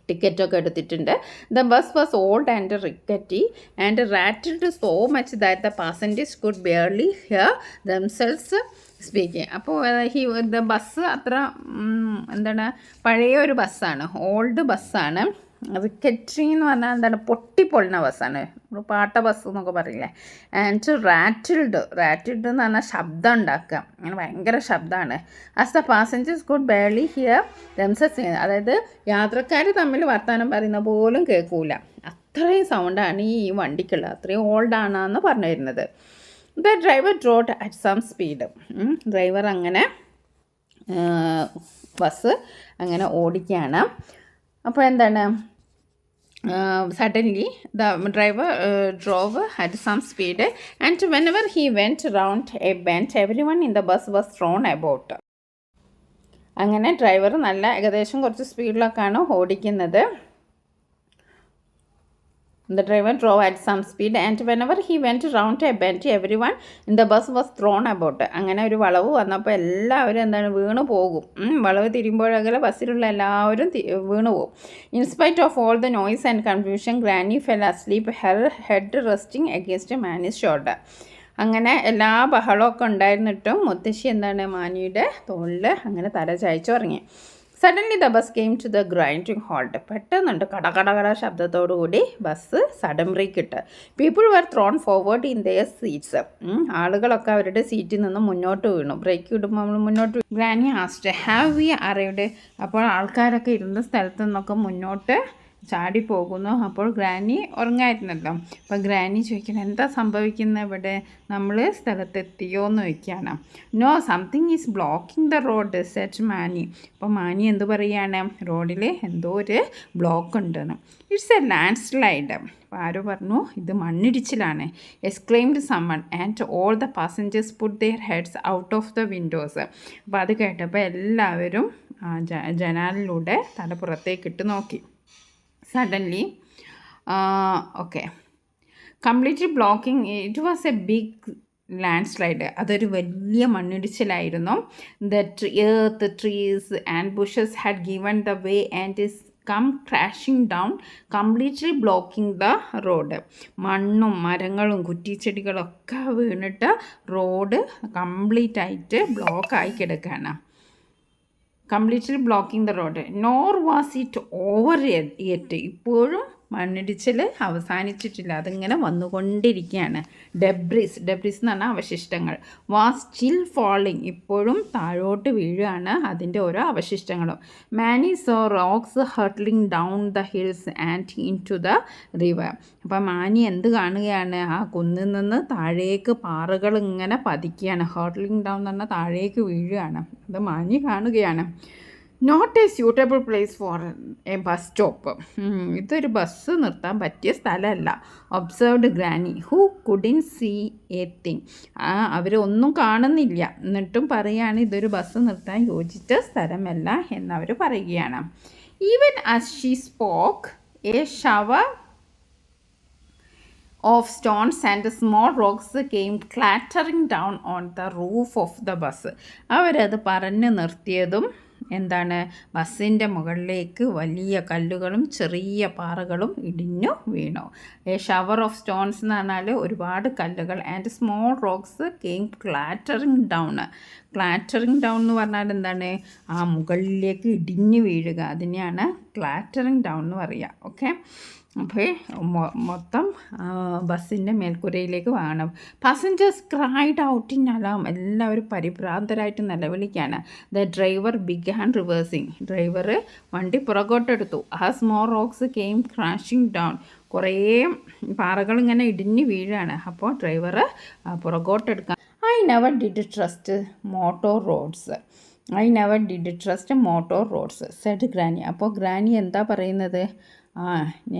ടിക്കറ്റൊക്കെ എടുത്തിട്ടുണ്ട്. The bus was old and rickety and rattled so much that the passengers could barely hear themselves speaking. അപ്പോൾ bus അത്ര പഴയ ഒരു ബസ്സാണ്, ഓൾഡ് ബസ്സാണ്. റിക്കറ്റി എന്ന് പറഞ്ഞാൽ പൊട്ടിപ്പൊളിന ബസ്സാണ്, പാട്ട ബസ് എന്നൊക്കെ പറയില്ലേ. ആൻഡ് റാറ്റിൽഡ് എന്ന് പറഞ്ഞാൽ ശബ്ദം ഉണ്ടാക്കുക, അങ്ങനെ ഭയങ്കര ശബ്ദമാണ്. As the passengers could barely hear themselves. അതായത് യാത്രക്കാർ തമ്മിൽ വർത്തമാനം പറയുന്ന പോലും കേൾക്കൂല, അത്രയും സൗണ്ടാണ് ഈ വണ്ടിക്കുള്ളത്, അത്രയും ഓൾഡാണെന്ന് പറഞ്ഞു വരുന്നത്. The driver drove at some speed. Driver അങ്ങനെ ബസ് അങ്ങനെ ഓടിക്കുകയാണ്. അപ്പോൾ suddenly the driver drove at some speed and whenever he went round a bend everyone in the bus was thrown about. അങ്ങനെ ഡ്രൈവർ ഏകദേശം കുറച്ച് സ്പീഡിലൊക്കെയാണ് ഓടിക്കുന്നത്. The driver drove at some speed and whenever he went round a bend everyone in the bus was thrown about. അങ്ങനെ ഒരു വളവ് വന്നപ്പോൾ എല്ലാവരും വീണ് പോകും. വളവ് തിരിയുമ്പോഴൊക്കെ ബസ്സിലുള്ള എല്ലാവരും വീണു പോകും. In spite of all the noise and confusion, Granny fell asleep, her head resting against Manny's shoulder. അങ്ങനെ എല്ലാ ബഹളമൊക്കെ ഉണ്ടായിരുന്നിട്ടും മുത്തശ്ശി മാനിയുടെ തോളിൽ അങ്ങനെ തല ചായച്ചുറങ്ങി. Suddenly the bus came to the grinding halt. പെട്ടെന്നുണ്ട് കട ശബ്ദത്തോടുകൂടി ബസ് സഡൻ ബ്രേക്ക് ഇട്ട്. People were thrown forward in their seats. ആളുകളൊക്കെ അവരുടെ സീറ്റിൽ നിന്ന് മുന്നോട്ട് വീണു. ബ്രേക്ക് ഇടുമ്പോൾ നമ്മൾ മുന്നോട്ട്. Granny asked have we arrived. അപ്പോൾ ആൾക്കാരൊക്കെ ഇരുന്ന സ്ഥലത്തു നിന്നൊക്കെ മുന്നോട്ട് ചാടിപ്പോകുന്നു. അപ്പോൾ ഗ്രാനി ഉറങ്ങായിരുന്നല്ലോ. അപ്പോൾ ഗ്രാനി ചോദിക്കണം, എന്താ സംഭവിക്കുന്നത് ഇവിടെ, നമ്മൾ സ്ഥലത്തെത്തിയോ എന്ന് ചോദിക്കുകയാണ്. No, something is blocking the road said Manny. അപ്പോൾ മാനി എന്ത് പറയുകയാണ്? റോഡിൽ എന്തോ ഒരു ബ്ലോക്ക് ഉണ്ടെന്ന്. It's a landslide. അപ്പോൾ ആരോ പറഞ്ഞു ഇത് മണ്ണിടിച്ചിലാണ്. Exclaimed someone and all the passengers put their heads out of the windows. അപ്പോൾ അത് കേട്ടപ്പോൾ എല്ലാവരും ജനാലിലൂടെ തല പുറത്തേക്കിട്ട് നോക്കി. Suddenly okay completely blocking, it was a big landslide. അതൊരു വലിയ മണ്ണിടിച്ചിലായിരുന്നു. The earth, trees and bushes had given the way and is come crashing down completely blocking the road. മണ്ണും മരങ്ങളും കുറ്റിച്ചെടികളൊക്കെ വീണിട്ട് റോഡ് കംപ്ലീറ്റ് ആയിട്ട് ബ്ലോക്കായി കിടക്കുകയാണ്. Completely blocking the road. Nor was it over yet. ഇപ്പോഴും മണ്ണിടിച്ചിൽ അവസാനിച്ചിട്ടില്ല, അതിങ്ങനെ വന്നുകൊണ്ടിരിക്കുകയാണ്. ഡെബ്രിസ് എന്ന് പറഞ്ഞാൽ അവശിഷ്ടങ്ങൾ. വാസ് സ്റ്റിൽ ഫാളിങ്, ഇപ്പോഴും താഴോട്ട് വീഴുകയാണ് അതിൻ്റെ ഓരോ അവശിഷ്ടങ്ങളും. Manny saw rocks hurtling down the hills and into the river. അപ്പം മാനി എന്ത് കാണുകയാണ്? ആ കുന്നിൽ നിന്ന് താഴേക്ക് പാറകൾ ഇങ്ങനെ പതിക്കുകയാണ്. ഹർട്ട്ലിംഗ് ഡൗൺ എന്ന് പറഞ്ഞാൽ താഴേക്ക് വീഴുകയാണ്. അത് മാനി കാണുകയാണ്. Not a suitable place for a bus stop. ഇതൊരു ബസ് നിർത്താൻ പറ്റിയ സ്ഥലമല്ല. Observed granny who couldn't see a thing. അവരൊന്നും കാണുന്നില്ല, എന്നിട്ടും പറയുകയാണ് ഇതൊരു ബസ് നിർത്താൻ യോജിച്ച സ്ഥലമല്ല എന്നവർ പറയുകയാണ്. Even as she spoke A shower of stones and small rocks came clattering down on the roof of the bus. അവരത് പറഞ്ഞു നിർത്തിയതും എന്താണ്? ബസ്സിൻ്റെ മുകളിലേക്ക് വലിയ കല്ലുകളും ചെറിയ പാറകളും ഇടിഞ്ഞു വീണു. എ ഷവർ ഓഫ് സ്റ്റോൺസ് എന്ന് പറഞ്ഞാൽ ഒരുപാട് കല്ലുകൾ. And small rocks came clattering down. Clattering down എന്ന് പറഞ്ഞാൽ എന്താണ്? ആ മുകളിലേക്ക് ഇടിഞ്ഞു വീഴുക, അതിനെയാണ് ക്ലാറ്ററിങ് ഡൗൺ എന്ന് പറയുക. ഓക്കെ, അപ്പോൾ മൊത്തം ബസ്സിൻ്റെ മേൽക്കൂരയിലേക്ക് വാങ്ങണം. Passengers cried out in alarm. എല്ലാവരും പരിഭ്രാന്തരായിട്ട് നിലവിളിക്കുകയാണ്. The driver began reversing. Driver വണ്ടി പുറകോട്ടെടുത്തു. ആ small rocks came crashing down. കുറേ പാറകൾ ഇങ്ങനെ ഇടിഞ്ഞ് വീഴാണ്. അപ്പോൾ ഡ്രൈവർ പുറകോട്ടെടുക്കാൻ. I never did trust motor roads. Said Granny. അപ്പോൾ ഗ്രാനി എന്താ പറയുന്നത്?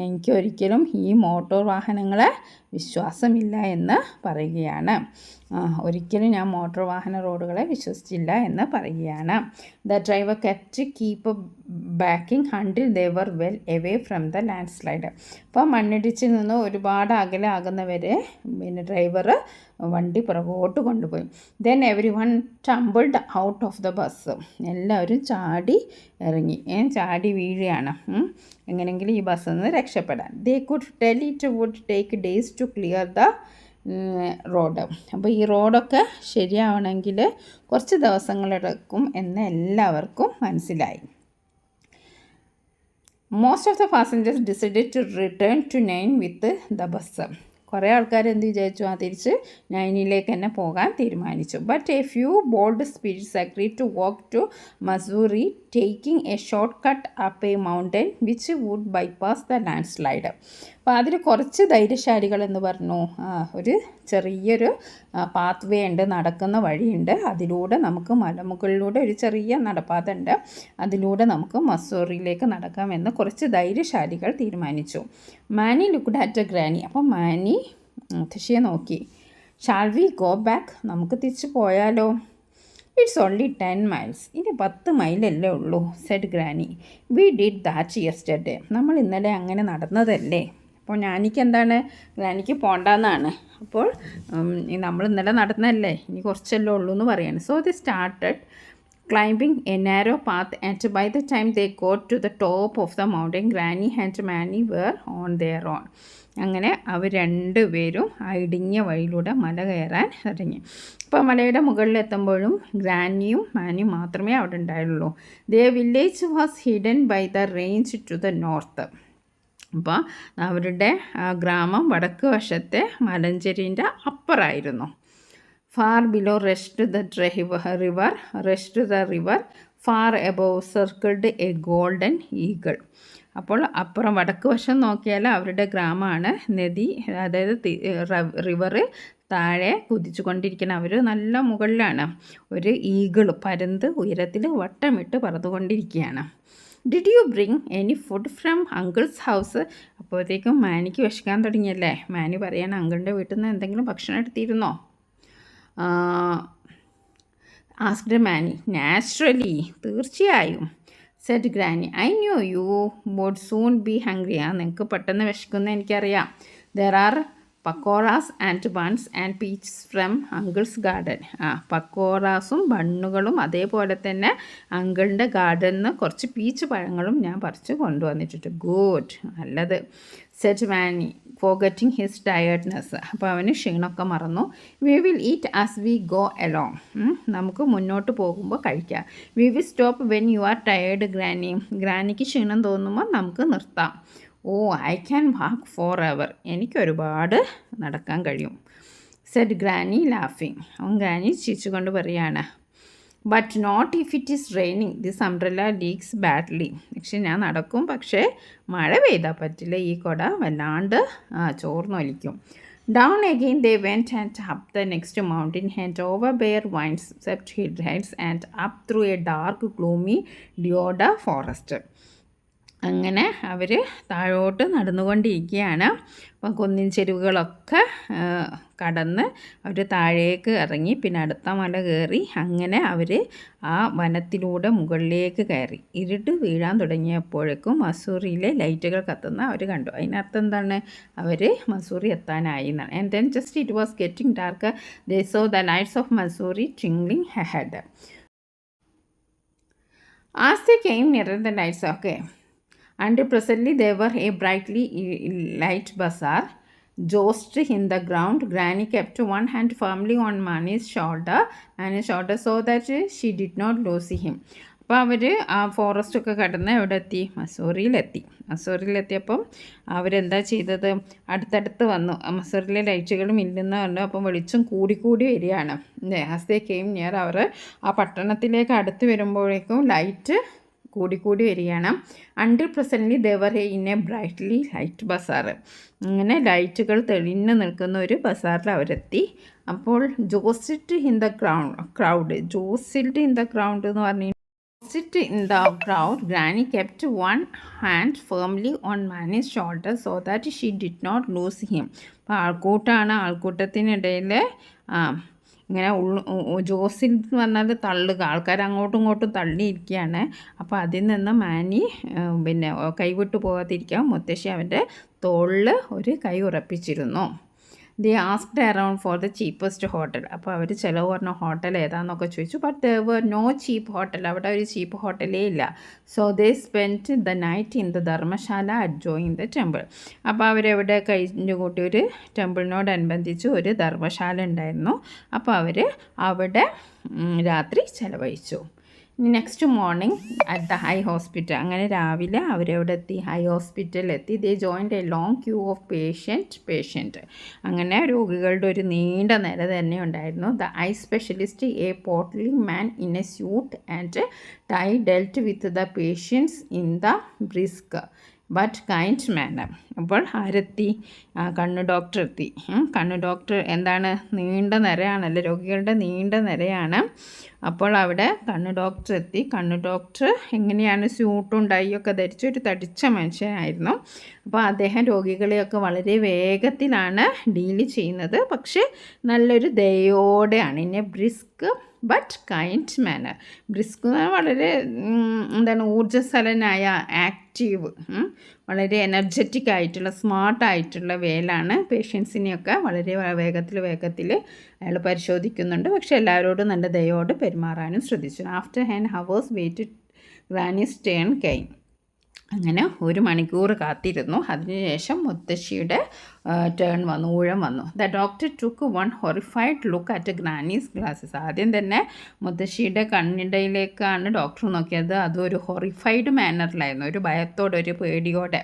എനിക്കൊരിക്കലും ഈ മോട്ടോർ വാഹനങ്ങളെ വിശ്വാസമില്ല എന്ന് പറയുകയാണ്. ഒരിക്കലും ഞാൻ മോട്ടോർ വാഹന റോഡുകളെ വിശ്വസിച്ചില്ല എന്ന് പറയുകയാണ്. The driver kept keep backing until they were well away from the landslide. അപ്പോൾ മണ്ണിടിച്ചിൽ നിന്ന് ഒരുപാട് അകലെ ആകുന്നവരെ ഡ്രൈവർ വണ്ടി പുറകോട്ട് കൊണ്ടുപോയി. Then every one ടംബിൾഡ് out of the bus. എല്ലാവരും ചാടി ഇറങ്ങി, ചാടി വീഴുകയാണ് എങ്ങനെയെങ്കിലും ഈ ബസ്സിൽ നിന്ന് രക്ഷപ്പെടാൻ. They could tell it would take days to clear the road. അപ്പോൾ ഈ റോഡൊക്കെ ശരിയാവണമെങ്കിൽ കുറച്ച് ദിവസങ്ങളെടുക്കും എന്ന് എല്ലാവർക്കും മനസ്സിലായി. Most of the passengers decided to return to Nain with the bus. കുറേ ആൾക്കാർ എന്ത് വിചാരിച്ചു? തിരിച്ച് നൈനിലേക്ക് തന്നെ പോകാൻ തീരുമാനിച്ചു. But a few bold spirits agree to walk to Mussoorie, taking a short cut up a mountain which would bypass the landslide. അപ്പോൾ അതിൽ കുറച്ച് ധൈര്യശാലികൾ എന്ന് പറഞ്ഞു, ഒരു ചെറിയൊരു പാത്ത് വേ ഉണ്ട്, നടക്കുന്ന വഴിയുണ്ട്, അതിലൂടെ നമുക്ക് മലമുകളിലൂടെ ഒരു ചെറിയ നടപ്പാത ഉണ്ട്, അതിലൂടെ നമുക്ക് മസൂറിയിലേക്ക് നടക്കാമെന്ന് കുറച്ച് ധൈര്യശാലികൾ തീരുമാനിച്ചു. Mani looked at granny. അപ്പോൾ മാനി മുത്തശ്ശിയെ നോക്കി. Shall we go back? നമുക്ക് തിരിച്ചു പോയാലോ? It's only 10 miles. ഇനി 10 മൈലല്ലേ ഉള്ളൂ, said granny. We did that yesterday. നമ്മൾ ഇന്നലെ അങ്ങനെ നടന്നതല്ലേ. അപ്പോൾ ഞാനിക്ക് എന്താണ്? ഗ്രാനിക്ക് പോണ്ടെന്നാണ്. അപ്പോൾ നമ്മൾ ഇന്നലെ നടന്നതല്ലേ, ഇനി കുറച്ചല്ലേ ഉള്ളൂ എന്ന് പറയാണ്. So the started climbing a narrow path, and by the time they got to the top of the mountain, Granny and Manny were on their own. അങ്ങനെ അവർ രണ്ടുപേരും ആ ഇടുങ്ങിയ വഴിയിലൂടെ മല കയറാൻ ഇറങ്ങി. അപ്പോൾ മലയുടെ മുകളിലെത്തുമ്പോഴും ഗ്രാനിയും മാനിയും മാത്രമേ അവിടെ ഉണ്ടായുള്ളൂ. The village was hidden by the range to the north. അപ്പോൾ അവരുടെ ഗ്രാമം വടക്ക് വശത്തെ മലഞ്ചെരിൻ്റെ അപ്പുറമായിരുന്നു. Far below rushed the river, far above circled a golden eagle. അപ്പോൾ അപ്പുറം വടക്ക് വശം നോക്കിയാൽ അവരുടെ ഗ്രാമമാണ്. നദി, അതായത് റിവർ താഴെ കുതിച്ചു കൊണ്ടിരിക്കുന്ന അവർ നല്ല മുകളിലാണ്. ഒരു ഈഗിൾ പരുന്ത് ഉയരത്തിൽ വട്ടമിട്ട് പറന്നുകൊണ്ടിരിക്കുകയാണ്. Did you bring any food from uncle's house? അപ്പോഴത്തേക്കും മാനിക്ക് വിശക്കാൻ തുടങ്ങിയല്ലേ. മാനി പറയാണ്, അങ്കിളിൻ്റെ വീട്ടിൽ നിന്ന് എന്തെങ്കിലും ഭക്ഷണം എടുത്തിരുന്നോ? Asked Manny. നാച്ചുറലി, തീർച്ചയായും. Said Granny. I knew you would soon be hungry. നിങ്ങൾക്ക് പെട്ടെന്ന് വിശക്കുന്ന എനിക്കറിയാം. There are pakoras and buns and peaches from uncle's garden. പക്കോറാസും ബണ്ണുകളും അതേപോലെ തന്നെ അങ്കിളിൻ്റെ ഗാർഡനിൽ നിന്ന് കുറച്ച് പീച്ച് പഴങ്ങളും ഞാൻ പറിച്ച് കൊണ്ടുവന്നിട്ടുണ്ട്. ഗുഡ്, നല്ലത്. Said Manny forgetting his tiredness. അപ്പോൾ അവന് ക്ഷീണമൊക്കെ മറന്നു. We will eat as we go along. നമുക്ക് മുന്നോട്ട് പോകുമ്പോൾ കഴിക്കാം. We will stop when you are tired Granny. ഗ്രാനിക്ക് ക്ഷീണം തോന്നുമ്പോൾ നമുക്ക് നിർത്താം. Oh, I can walk forever. എനിക്കൊരുപാട് നടക്കാൻ കഴിയും. സെഡ് ഗ്രാനി ലാഫിങ്. അവൻ ഗ്രാനി ചിരിച്ചുകൊണ്ട് പറയാണ്. But not if it is raining. This umbrella leaks badly. പക്ഷെ ഞാൻ നടക്കും, പക്ഷേ മഴ പെയ്താൽ പറ്റില്ല. ഈ കുട വല്ലാണ്ട് ചോർന്നൊലിക്കും. Down again they went and up the next mountain and over bare vines, swept hillsides and up through a dark, gloomy deodar forest. അങ്ങനെ അവർ താഴോട്ട് നടന്നുകൊണ്ടിരിക്കുകയാണ്. അപ്പം കുന്നിൻ ചെരുവുകളൊക്കെ കടന്ന് അവർ താഴേക്ക് ഇറങ്ങി, പിന്നെ അടുത്ത മല കയറി. അങ്ങനെ അവർ ആ വനത്തിലൂടെ മുകളിലേക്ക് കയറി. ഇരുട്ട് വീഴാൻ തുടങ്ങിയപ്പോഴേക്കും മസൂറിയിലെ ലൈറ്റുകൾ കത്തുന്ന അവർ കണ്ടു. അതിനർത്ഥം എന്താണ്? അവർ മസൂറി എത്താനായി എന്നാണ്. And then just it was getting dark. They so the lights of Mussoorie twinkling ahead. As they came near the lights, okay. And presently there were a brightly light bazaar joist in the ground. Granny kept one hand firmly on Mani's shoulder so that she did not lose him. അപ്പോൾ അവർ ആ ഫോറസ്റ്റൊക്കെ കടന്ന് എവിടെ എത്തി? മസൂറിയിലെത്തിയപ്പം അവരെന്താ ചെയ്തത്? അടുത്തടുത്ത് വന്നു. മസൂറിലെ ലൈറ്റുകളും ഇല്ലെന്ന് പറഞ്ഞു. അപ്പം വെളിച്ചം കൂടിക്കൂടി വരികയാണ്. ആസ് ദേ കെയിം നിയർ, അവർ ആ പട്ടണത്തിലേക്ക് അടുത്ത് വരുമ്പോഴേക്കും ലൈറ്റ് കൂടിക്കൂടി വരികയാണ്. Until presently they were in a brightly light bazaar. അങ്ങനെ ലൈറ്റുകൾ തെളിഞ്ഞു നിൽക്കുന്ന ഒരു ബസാറിൽ അവരെത്തി. അപ്പോൾ ജോസിറ്റ് ഇൻ ദ ക്രൗഡ് എന്ന് പറഞ്ഞു. Jostled in the crowd granny kept one hand firmly on Manny's shoulder so that she did not lose him. അപ്പോൾ ആൾക്കൂട്ടമാണ്. ആൾക്കൂട്ടത്തിനിടയിൽ ഇങ്ങനെ ജോസിൽ എന്ന് പറഞ്ഞാൽ തള്ളുക, ആൾക്കാർ അങ്ങോട്ടും ഇങ്ങോട്ടും തള്ളിയിരിക്കുകയാണ്. അപ്പോൾ അതിൽ നിന്ന് മാനി പിന്നെ കൈവിട്ടു പോകാതിരിക്കാൻ മുത്തശ്ശി അവൻ്റെ തോളിൽ ഒരു കൈ ഉറപ്പിച്ചിരുന്നു. They asked around for the cheapest hotel. അപ്പോൾ അവർ ചിലവ് പറഞ്ഞ ഹോട്ടൽ ഏതാണെന്നൊക്കെ ചോദിച്ചു. But there were no cheap hotel. അവിടെ ഒരു ചീപ്പ് ഹോട്ടലേ ഇല്ല. So they spent the night in the dharamshala adjoining the temple. അപ്പോൾ അവരെവിടെ കഴിഞ്ഞു കൂട്ടി ഒരു ടെമ്പിളിനോടനുബന്ധിച്ച് ഒരു ധർമ്മശാല ഉണ്ടായിരുന്നു. അപ്പോൾ അവർ അവിടെ രാത്രി ചിലവഴിച്ചു. Next morning at the high hospital. അങ്ങനെ രാവിലെ അവരെവിടെ എത്തി? ഹൈ ഹോസ്പിറ്റലിലെത്തി. They joined a long queue of patient. അങ്ങനെ രോഗികളുടെ ഒരു നീണ്ട നിര തന്നെ ഉണ്ടായിരുന്നു. The eye specialist, a portly man in a suit and tie, dealt with the patients in the brisk but kind manner. അപ്പോൾ ആരെത്തി? കണ്ണ് ഡോക്ടർ എത്തി. കണ്ണ് ഡോക്ടർ എന്താണ്? നീണ്ട നിരയാണല്ലോ, രോഗികളുടെ നീണ്ട നിരയാണ്. അപ്പോൾ അവിടെ കണ്ണ് ഡോക്ടർ എത്തി. കണ്ണ് ഡോക്ടർ എങ്ങനെയാണ്? സ്യൂട്ടും ടൈയൊക്കെ ധരിച്ച ഒരു തടിച്ച മനുഷ്യനായിരുന്നു. അപ്പോൾ അദ്ദേഹം രോഗികളെയൊക്കെ വളരെ വേഗത്തിലാണ് ഡീൽ ചെയ്യുന്നത്, പക്ഷേ നല്ലൊരു ദയോടെയാണ്. In a brisk but kind manner. Brisk വളരെ എന്താണ്? ഊർജ്ജസ്വലനായ, ആക്റ്റീവ്, വളരെ എനർജറ്റിക് ആയിട്ടുള്ള, സ്മാർട്ടായിട്ടുള്ള വേലാണ്. പേഷ്യൻസിനെയൊക്കെ വളരെ വേഗത്തിൽ അയാൾ പരിശോധിക്കുന്നുണ്ട്. പക്ഷേ എല്ലാവരോടും നല്ല ദയോടെ പെരുമാറാനും ശ്രദ്ധിച്ചു. After and hours waited granny's turn came. അങ്ങനെ 1 മണിക്കൂർ കാത്തിരുന്നു. അതിനുശേഷം മുത്തശ്ശിയുടെ ടേൺ വന്നു, ഊഴം വന്നു. The doctor took one horrified look at granny's glasses. ആദ്യം തന്നെ മുത്തശ്ശിയുടെ കണ്ണിടയിലേക്കാണ് ഡോക്ടർ നോക്കിയത്. അതൊരു ഹൊറിഫൈഡ് മാനറിലായിരുന്നു, ഒരു ഭയത്തോടെ, ഒരു പേടിയോടെ.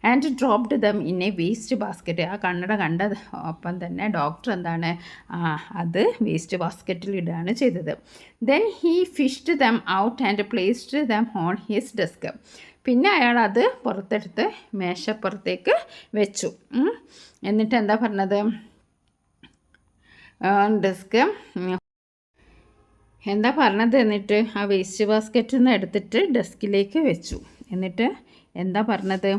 And dropped them in A waste basket. ആ കണ്ണട കണ്ട ഒപ്പം തന്നെ ഡോക്ടർ എന്താണ്? അത് വേസ്റ്റ് ബാസ്ക്കറ്റിൽ ഇടുകയാണ് ചെയ്തത്. Then he fished them out and placed them on his desk. പിന്നെ അയാൾ അത് പുറത്തെടുത്ത് മേശപ്പുറത്തേക്ക് വെച്ചു. എന്നിട്ട് എന്താ പറഞ്ഞത്? ഡെസ്ക് എന്താ പറഞ്ഞത്? എന്നിട്ട് ആ വേസ്റ്റ് ബാസ്ക്കറ്റിൽ നിന്ന് എടുത്തിട്ട് ഡെസ്കിലേക്ക് വെച്ചു. എന്നിട്ട് എന്താ പറഞ്ഞത്?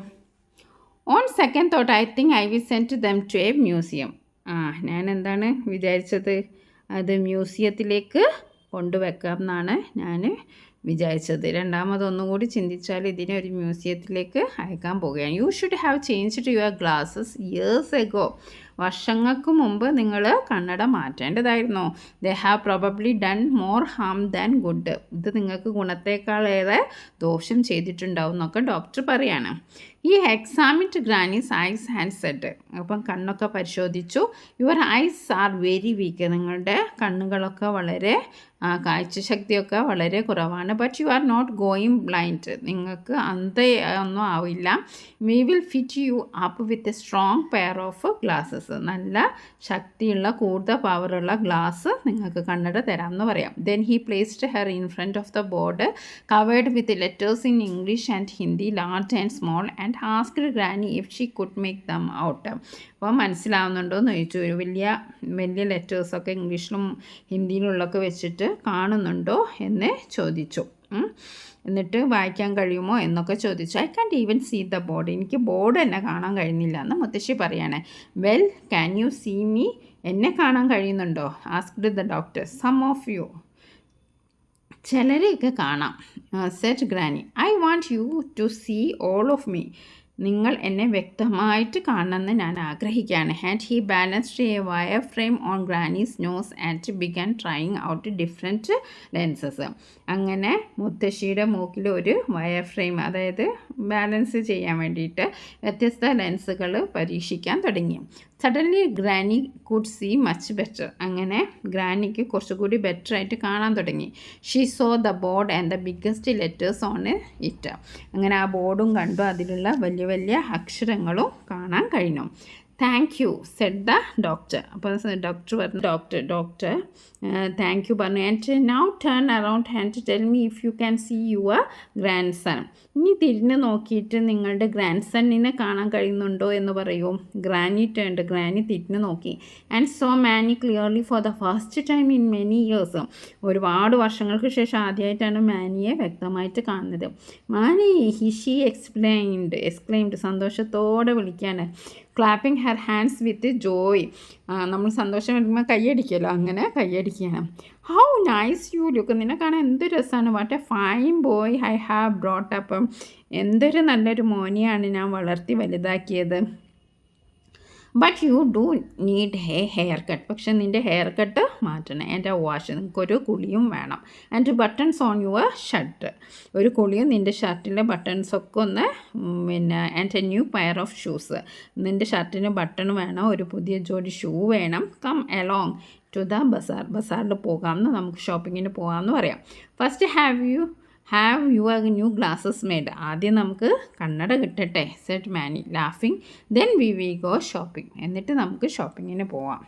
On second thought I think I will send them to a museum. ഞാൻ എന്താണ് വിചാരിച്ചത്? അത് മ്യൂസിയത്തിലേക്ക് കൊണ്ടുവെക്കാം എന്നാണ് ഞാൻ വിചാരിച്ചത്. രണ്ടാമതൊന്നും കൂടി ചിന്തിച്ചാൽ ഇതിനെ ഒരു മ്യൂസിയത്തിലേക്ക് അയക്കാൻ പോവുകയാണ്. You should have changed your glasses years ago. വർഷങ്ങൾക്ക് മുമ്പ് നിങ്ങൾ കണ്ണട മാറ്റേണ്ടതായിരുന്നു. They have probably done more harm than good. ഇത് നിങ്ങൾക്ക് ഗുണത്തേക്കാളേറെ ദോഷം ചെയ്തിട്ടുണ്ടാവും എന്നൊക്കെ ഡോക്ടർ പറയാണ്. He examined Granny's eyes and said. അപ്പം കണ്ണൊക്കെ പരിശോധിച്ചു. Your eyes are very weak. നിങ്ങളുടെ കണ്ണുകളൊക്കെ വളരെ കാഴ്ചശക്തിയൊക്കെ വളരെ കുറവാണ്. But you are not going blind. നിങ്ങൾക്ക് അന്ധ ഒന്നും ആവില്ല. We will fit you up with A strong pair of glasses. നല്ല ശക്തിയുള്ള കൂടുതൽ പവറുള്ള ഗ്ലാസ് നിങ്ങൾക്ക് കണ്ണട തരാമെന്ന് പറയാം. Then he placed her in front of the board covered with letters in English and Hindi large and small and asked granny if she could make them out. അപ്പോൾ മനസ്സിലാവുന്നുണ്ടോ എന്ന് ചോദിച്ചു. ഒരു വലിയ വലിയ ലെറ്റേഴ്സൊക്കെ ഇംഗ്ലീഷിലും ഹിന്ദിയിലുള്ളൊക്കെ വെച്ചിട്ട് കാണുന്നുണ്ടോ എന്ന് ചോദിച്ചു. എന്നിട്ട് വായിക്കാൻ കഴിയുമോ എന്നൊക്കെ ചോദിച്ചു. I can't even see the board. എനിക്ക് ബോർഡ് എന്നെ കാണാൻ കഴിയുന്നില്ല എന്ന് മുത്തശ്ശി പറയാണ്. Well can you see me? എന്നെ കാണാൻ കഴിയുന്നുണ്ടോ? Asked the doctor. Some of you. ചിലരെയൊക്കെ കാണാം. Said granny. I want you to see all of me. നിങ്ങൾ എന്നെ വ്യക്തമായിട്ട് കാണണമെന്ന് ഞാൻ ആഗ്രഹിക്കുകയാണ്. And he balanced a wire frame on Granny's nose and began trying out different lenses. അങ്ങനെ മുത്തശ്ശിയുടെ മൂക്കിൽ ഒരു വയർ ഫ്രെയിം, അതായത് ബാലൻസ് ചെയ്യാൻ വേണ്ടിയിട്ട് വ്യത്യസ്ത ലെൻസുകൾ പരീക്ഷിക്കാൻ തുടങ്ങി. Suddenly granny could see much better. അങ്ങനെ ഗ്രാനിക്ക് കുറച്ചുകൂടി ബെറ്ററായിട്ട് കാണാൻ തുടങ്ങി. She saw the board and the biggest letters on it. അങ്ങനെ ആ ബോർഡും കണ്ടു, അതിലുള്ള വലിയ വലിയ അക്ഷരങ്ങളും കാണാൻ കഴിഞ്ഞു. Thank you said the doctor. അപ്പോൾ ഡോക്ടർ പറഞ്ഞു, ഡോക്ടർ താങ്ക് യു പറഞ്ഞു. And now turn around and tell me if you can see your grandson. ഇനി തിരിഞ്ഞ് നോക്കിയിട്ട് നിങ്ങളുടെ ഗ്രാൻഡ് സണ്ണിനെ കാണാൻ കഴിയുന്നുണ്ടോ എന്ന് പറയൂ. ഗ്രാനി തിരിഞ്ഞ് നോക്കി. And saw Manny clearly for the first time in many years. ഒരുപാട് വർഷങ്ങൾക്ക് ശേഷം ആദ്യമായിട്ടാണ് മാനിയെ വ്യക്തമായിട്ട് കാണുന്നത്. മാനി ഷീ എക്സ്ക്ലെയിംഡ് സന്തോഷത്തോടെ വിളിക്കുകയാണ്. Clapping her hands with joy. നമ്മൾ സന്തോഷം വരുമ്പോൾ കയ്യടിക്കുമല്ലോ, അങ്ങനെ കയ്യടിക്കുകയാണ്. How nice you look. നിന്നെ കാണാൻ എന്ത് രസമാണ്. What a fine boy I have brought up. എന്തൊരു നല്ലൊരു മോനെയാണ് ഞാൻ വളർത്തി വലുതാക്കിയത്. But you do need haircut. പക്ഷെ നിൻ്റെ ഹെയർ കട്ട് മാറ്റണം. And wash. നിനക്കൊരു കുളിയും വേണം. And buttons on your shirt. ഒരു കുളിയും നിൻ്റെ ഷർട്ടിലെ ബട്ടൺസൊക്കെ ഒന്ന് and a new pair of shoes. നിൻ്റെ ഷർട്ടിന് ബട്ടൺ വേണം, ഒരു പുതിയ ജോഡി ഷൂ വേണം. കം അലോങ് ടു ദ ബസാറിൽ പോകാമെന്ന്, നമുക്ക് ഷോപ്പിങ്ങിന് പോകാമെന്ന് പറയാം. First have your new glasses made. ആദ്യം നമുക്ക് കണ്ണട കിട്ടട്ടെ, സെറ്റ് മാനി ലാഫിങ്. Then we go shopping. എന്നിട്ട് നമുക്ക് ഷോപ്പിങ്ങിന് പോവാം.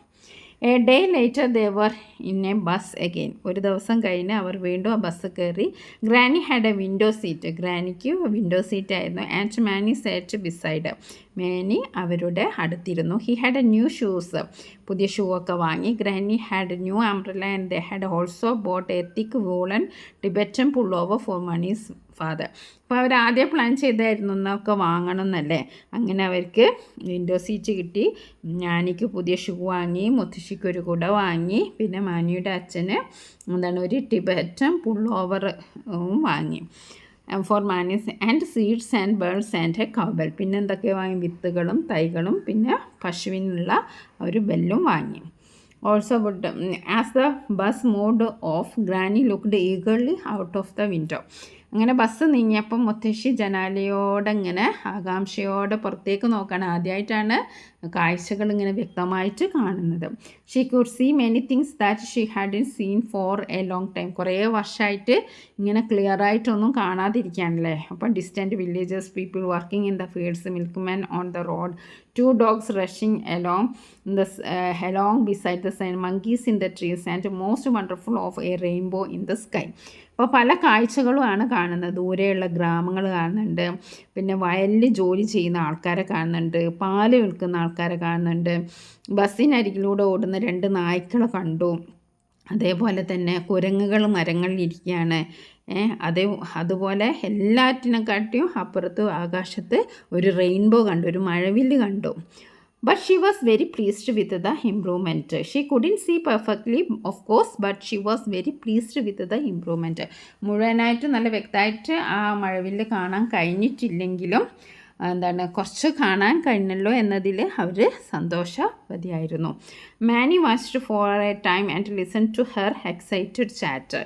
A day later they were in a bus again. ഒരു ദിവസം കഴിഞ്ഞ് അവർ വീണ്ടും ആ ബസ് കയറി. Granny had a window seat. ഗ്രാനിക്ക് വിൻഡോ സീറ്റ് ആയിരുന്നു. And Manny sat beside. മാനി അവരുടെ അടുത്തിരുന്നു. He had a new shoes. പുതിയ ഷൂ ഒക്കെ വാങ്ങി. Granny had new umbrella and they had also bought a thick woollen Tibetan pullover for Manny's father. അപ്പോൾ അവർ ആദ്യം പ്ലാൻ ചെയ്തായിരുന്നു എന്നൊക്കെ വാങ്ങണം എന്നല്ലേ. അങ്ങനെ അവർക്ക് വിൻഡോ സീറ്റ് കിട്ടി. ഞാനിക്ക് പുതിയ ഷൂ വാങ്ങി, മുത്തശ്ശിക്കൊരു കുട വാങ്ങി, പിന്നെ മാനിയുടെ അച്ഛന് ഒരു ടിബറ്റൻ പുള്ളോവർ വാങ്ങി for Manny's and seeds and birds and a cowbell. പിന്നെ എന്തൊക്കെ വാങ്ങി? വിത്തുകളും തൈകളും പിന്നെ പശുവിനുള്ള ഒരു ബെല്ലും വാങ്ങി. Also wood. As the bus moved off granny looked eagerly out of the window. അങ്ങനെ ബസ് നീങ്ങിയപ്പം മുത്തശ്ശി ജനാലയോടെ ഇങ്ങനെ ആകാംക്ഷയോടെ പുറത്തേക്ക് നോക്കണം. ആദ്യമായിട്ടാണ് കാഴ്ചകൾ ഇങ്ങനെ വ്യക്തമായിട്ട് കാണുന്നത്. She could see many things that she had seen for a long time. കുറേ വർഷമായിട്ട് ഇങ്ങനെ ക്ലിയർ ആയിട്ടൊന്നും കാണാതിരിക്കാനല്ലേ. അപ്പം distant villages, people working in the fields, milkman on the road, 2 dogs rushing along beside the sun, monkeys in the trees, and most wonderful of a rainbow in the sky. അപ്പോൾ പല കാഴ്ചകളുമാണ് കാണുന്നത്. ദൂരെയുള്ള ഗ്രാമങ്ങൾ കാണുന്നുണ്ട്, പിന്നെ വയലിൽ ജോലി ചെയ്യുന്ന ആൾക്കാരെ കാണുന്നുണ്ട്, പാല് വിൽക്കുന്ന ആൾക്കാരെ കാണുന്നുണ്ട്, ബസ്സിനരികിലൂടെ ഓടുന്ന 2 നായ്ക്കളെ കണ്ടു. അതേപോലെ തന്നെ കുരങ്ങുകൾ മരങ്ങളിൽ ഇരിക്കുകയാണ്. അതുപോലെ എല്ലാറ്റിനെക്കാട്ടിയും അപ്പുറത്ത് ആകാശത്ത് ഒരു റെയിൻബോ കണ്ടു, ഒരു മഴവില്ല് കണ്ടു. But she was very pleased with the improvement. She couldn't see perfectly, of course, but she was very pleased with the improvement. മുഴുവനായിട്ട് നല്ല വ്യക്തമായിട്ട് ആ മഴവില്ല് കാണാൻ കഴിഞ്ഞിട്ടില്ലെങ്കിലും കുറച്ച് കാണാൻ കഴിഞ്ഞല്ലോ എന്നതിൽ അവർ സന്തോഷവതിയായിരുന്നു. Manny watched for a time and listen to her excited chat.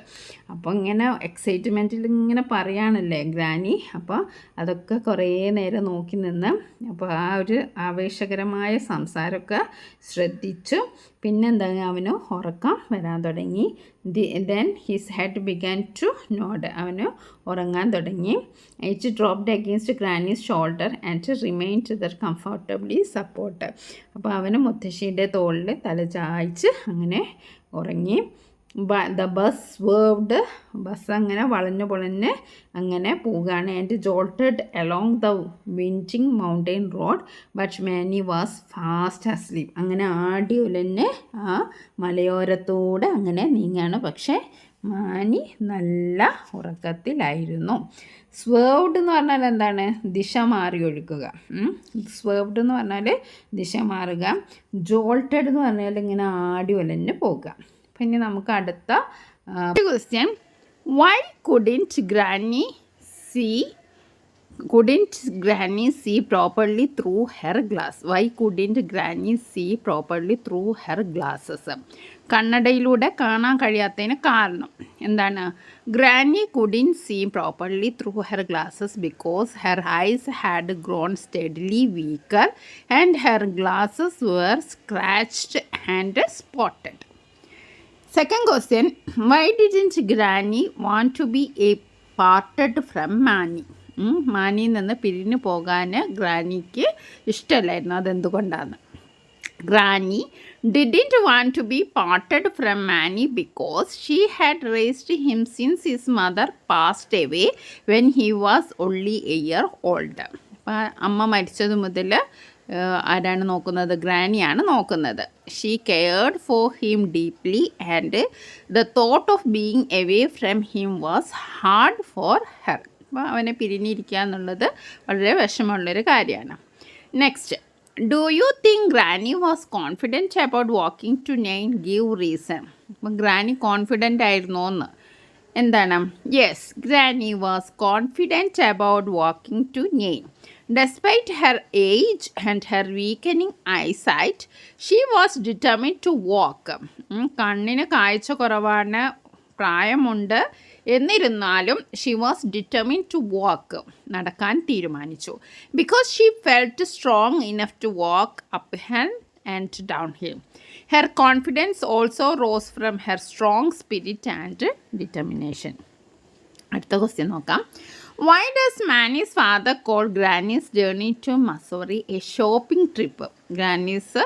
അപ്പോൾ ഇങ്ങനെ എക്സൈറ്റ്മെൻറ്റിൽ ഇങ്ങനെ പറയാണല്ലേ ഗ്രാനി. അപ്പോൾ അതൊക്കെ കുറേ നേരം നോക്കി നിന്ന് അപ്പോൾ ആ ഒരു ആവേശകരമായ സംസാരമൊക്കെ ശ്രദ്ധിച്ചു. പിന്നെന്താ അവന് ഉറക്കം വരാൻ തുടങ്ങി. Then his head began to nod. അവന് ഉറങ്ങാൻ തുടങ്ങി. It dropped against granny's shoulder and remained there comfortably support. അപ്പോൾ അവന് മുത്തശ്ശിയുടെ തോളിൽ തല ചായ്ച്ച് അങ്ങനെ ഉറങ്ങി. The bus വേർവ്ഡ്. ബസ് അങ്ങനെ വളഞ്ഞു പൊളഞ്ഞ് അങ്ങനെ പോവുകയാണ്. And jolted along the winding mountain road but Manny was fast asleep. അങ്ങനെ ആടി ഉലഞ്ഞ് ആ മലയോരത്തൂടെ അങ്ങനെ നീങ്ങുകയാണ്. പക്ഷേ മാനി നല്ല ഉറക്കത്തിലായിരുന്നു. സ്വേർവ്ഡ് എന്ന് പറഞ്ഞാൽ എന്താണ്? ദിശ മാറി ഒഴുകുക. സ്വേർവ്ഡ് എന്ന് പറഞ്ഞാൽ ദിശ മാറുക. ജോൾട്ടഡ് എന്ന് പറഞ്ഞാൽ ഇങ്ങനെ ആടി ഉലഞ്ഞ് പോകുക. പിന്നെ നമുക്ക് അടുത്ത question, why couldn't Granny see properly through her glass? Why couldn't Granny see properly through her glasses? കണ്ണടയിലൂടെ കാണാൻ കഴിയാത്തതിന് കാരണം എന്താണ്? Granny couldn't see properly through her glasses because her eyes had grown steadily weaker and her glasses were scratched and spotted. Second question, why didn't Granny want to be parted from Manny? മാനിയിൽ നിന്ന് പിരിഞ്ഞു പോകാൻ ഗ്രാനിക്ക് ഇഷ്ടമല്ലായിരുന്നു. അതെന്തുകൊണ്ടാണ്? Granny didn't want to be parted from Manny because she had raised him since his mother passed away when he was only a year old. അപ്പം അമ്മ മരിച്ചത് മുതൽ ആരാണ് നോക്കുന്നത്? ഗ്രാനിയാണ് നോക്കുന്നത്. She cared for him deeply and the thought of being away from him was hard for her. അപ്പോൾ അവനെ പിരിഞ്ഞിരിക്കുക എന്നുള്ളത് വളരെ വിഷമമുള്ളൊരു കാര്യമാണ്. Next, do you think granny was confident about walking to Nain? Give reason. അപ്പം ഗ്രാനി കോൺഫിഡൻ്റ് ആയിരുന്നോ എന്ന്. എന്താണ്? Yes, granny was confident about walking to Nain. Despite her age and her weakening eyesight, she was determined to walk. കണ്ണിന് കാഴ്ച കുറവാണ്, പ്രായമുണ്ട്, എന്നിരുന്നാലും she was determined to walk. നടക്കാൻ തീരുമാനിച്ചു. Because she felt strong enough to walk up hill and down hill. Her confidence also rose from her strong spirit and determination. അടുത്ത question നോക്കാം. Why does Manny's father call Granny's journey to Missouri a shopping trip? Granny's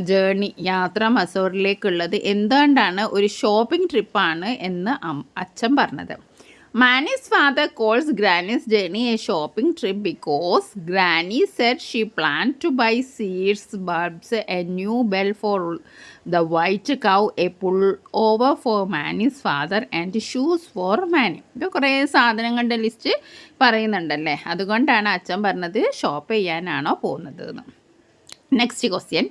journey, യാത്ര മസൂറിലേക്കുള്ളത് എന്തുകൊണ്ടാണ് ഒരു shopping ട്രിപ്പാണ് എന്ന് അച്ഛൻ പറഞ്ഞത്? Manny's father calls Granny's journey a shopping trip because Granny said she planned to buy seeds, bulbs, a new bell for the white cow, a pullover for Manny's father and shoes for Manny. ഇത് കുറേ സാധനങ്ങളുടെ list പറയുന്നുണ്ടല്ലേ. അതുകൊണ്ടാണ് അച്ഛൻ പറഞ്ഞത് shop ചെയ്യാനാണോ പോകുന്നത് എന്ന്. Next question,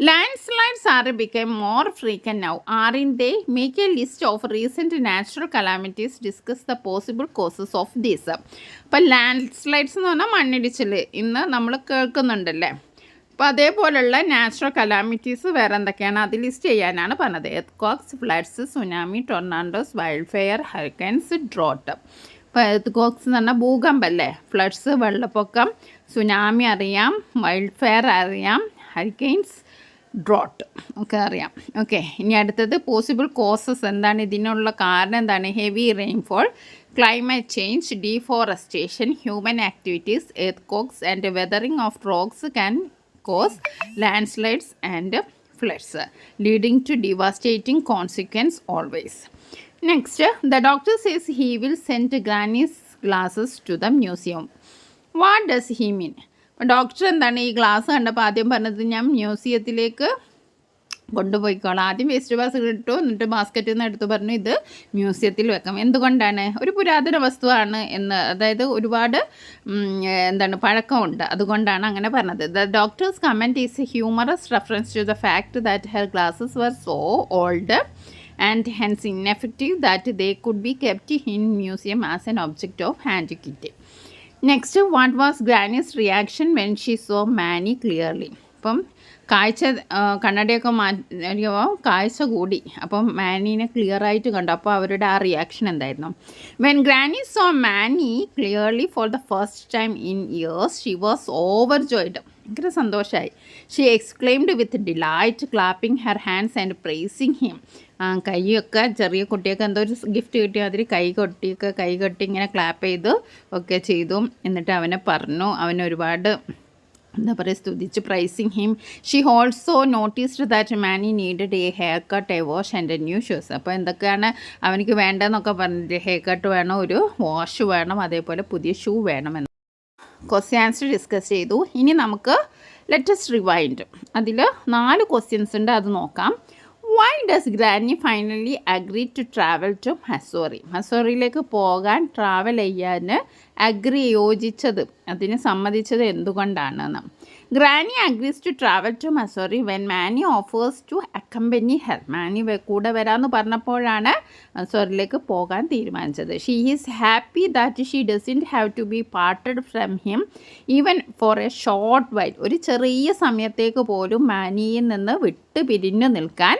landslides are become more frequent now, aren't they? Make a list of recent natural calamities, discuss the possible causes of this. അപ്പോൾ ലാൻഡ്സ്ലൈഡ്സ് എന്ന് പറഞ്ഞാൽ മണ്ണിടിച്ചിൽ ഇന്ന് നമ്മൾ കേൾക്കുന്നുണ്ടല്ലേ. അപ്പോൾ അതേപോലുള്ള നാച്ചുറൽ കലാമിറ്റീസ് വേറെ എന്തൊക്കെയാണ് അത് ലിസ്റ്റ് ചെയ്യാനാണ് പറഞ്ഞത്. Earthquakes, floods, tsunami, tornadoes, wildfire, hurricanes, drought. ഇപ്പോൾ എർത്ത്ക്വേക്സ് എന്ന് പറഞ്ഞാൽ ഭൂകമ്പല്ലേ, ഫ്ലഡ്സ് വെള്ളപ്പൊക്കം, സുനാമി അറിയാം, വൈൽഡ് ഫയർ അറിയാം, ഹരിക്കെയിൻസ്, ഡ്രോട്ട് ഒക്കെ അറിയാം. ഓക്കെ, ഇനി അടുത്തത് പോസിബിൾ കോസസ് എന്താണ്, ഇതിനുള്ള കാരണം എന്താണ്? Heavy rainfall, climate change, deforestation, human activities, earthquakes and weathering of rocks can cause landslides and floods leading to devastating consequence always. Next, the doctor says he will send Granny's glasses to the museum. What does he mean? Doctor എന്താണ് ഈ glass കണ്ടപ്പോൾ ആദ്യം പറഞ്ഞത് ഞാൻ മ്യൂസിയത്തിലേക്ക് കൊണ്ടുപോയിക്കോളാം. ആദ്യം waste basket ഇട്ടു, എന്നിട്ട് ബാസ്ക്കറ്റിൽ നിന്ന് എടുത്ത് പറഞ്ഞു ഇത് മ്യൂസിയത്തിൽ വെക്കാം. എന്തുകൊണ്ടാണ്? ഒരു പുരാതന വസ്തുവാണ് എന്ന്, അതായത് ഒരുപാട് പഴക്കമുണ്ട്, അതുകൊണ്ടാണ് അങ്ങനെ പറഞ്ഞത്. The doctor's comment is a humorous reference to the fact that her glasses were so old and hence ineffective that they could be kept in museum as an object of antiquity. Next, what was Granny's reaction when she saw Manny clearly? അപ്പം കാഴ്ച കണ്ണടയൊക്കെ മാറ്റിയപ്പോൾ കാഴ്ച കൂടി, അപ്പം മാനീനെ ക്ലിയറായിട്ട് കണ്ടു. അപ്പോൾ അവരുടെ ആ റിയാക്ഷൻ എന്തായിരുന്നു? When granny saw Manny clearly for the first time in years she was overjoyed. ഭയങ്കര സന്തോഷമായി. She exclaimed with delight, clapping her hands and praising him. കൈയൊക്കെ ചെറിയ കുട്ടിയൊക്കെ എന്തോ ഒരു ഗിഫ്റ്റ് കിട്ടിയ അതിൽ കൈ കൊട്ടി ഇങ്ങനെ ക്ലാപ്പ് ചെയ്തു ഒക്കെ ചെയ്തു. എന്നിട്ട് അവനെ പറഞ്ഞു, അവനെ ഒരുപാട് സ്തുതിച്ച് praising him. She also noticed that Manny needed a haircut, a wash and a new shoes. അപ്പോൾ എന്തൊക്കെയാണ് അവനിക്ക് വേണ്ടതെന്നൊക്കെ പറഞ്ഞിട്ട്, ഹെയർ കട്ട് വേണം, ഒരു വാഷ് വേണം, അതേപോലെ പുതിയ ഷൂ വേണമെന്ന് ക്വസ്റ്റ്യൻ ആൻസർ ഡിസ്കസ് ചെയ്തു. ഇനി നമുക്ക് ലെറ്റസ് റിവൈൻഡ്. അതിൽ 4 ക്വസ്റ്റ്യൻസ് ഉണ്ട്, അത് നോക്കാം. Why does Granny finally agree to travel to Missouri? മസോറിയിലേക്ക് പോകാൻ ട്രാവൽ ചെയ്യാൻ യോജിച്ചത്, അതിന് സമ്മതിച്ചത് എന്തുകൊണ്ടാണെന്ന്. Granny agrees to travel to Mussoorie when Manny offers to accompany her. മാനി കൂടെ വരാമെന്ന് പറഞ്ഞപ്പോഴാണ് മസോറിയിലേക്ക് പോകാൻ തീരുമാനിച്ചത്. She is happy that she doesn't have to be parted from him even for a short while. ഒരു ചെറിയ സമയത്തേക്ക് പോലും മാനിയിൽ നിന്ന് വിട്ട് പിരിഞ്ഞു നിൽക്കാൻ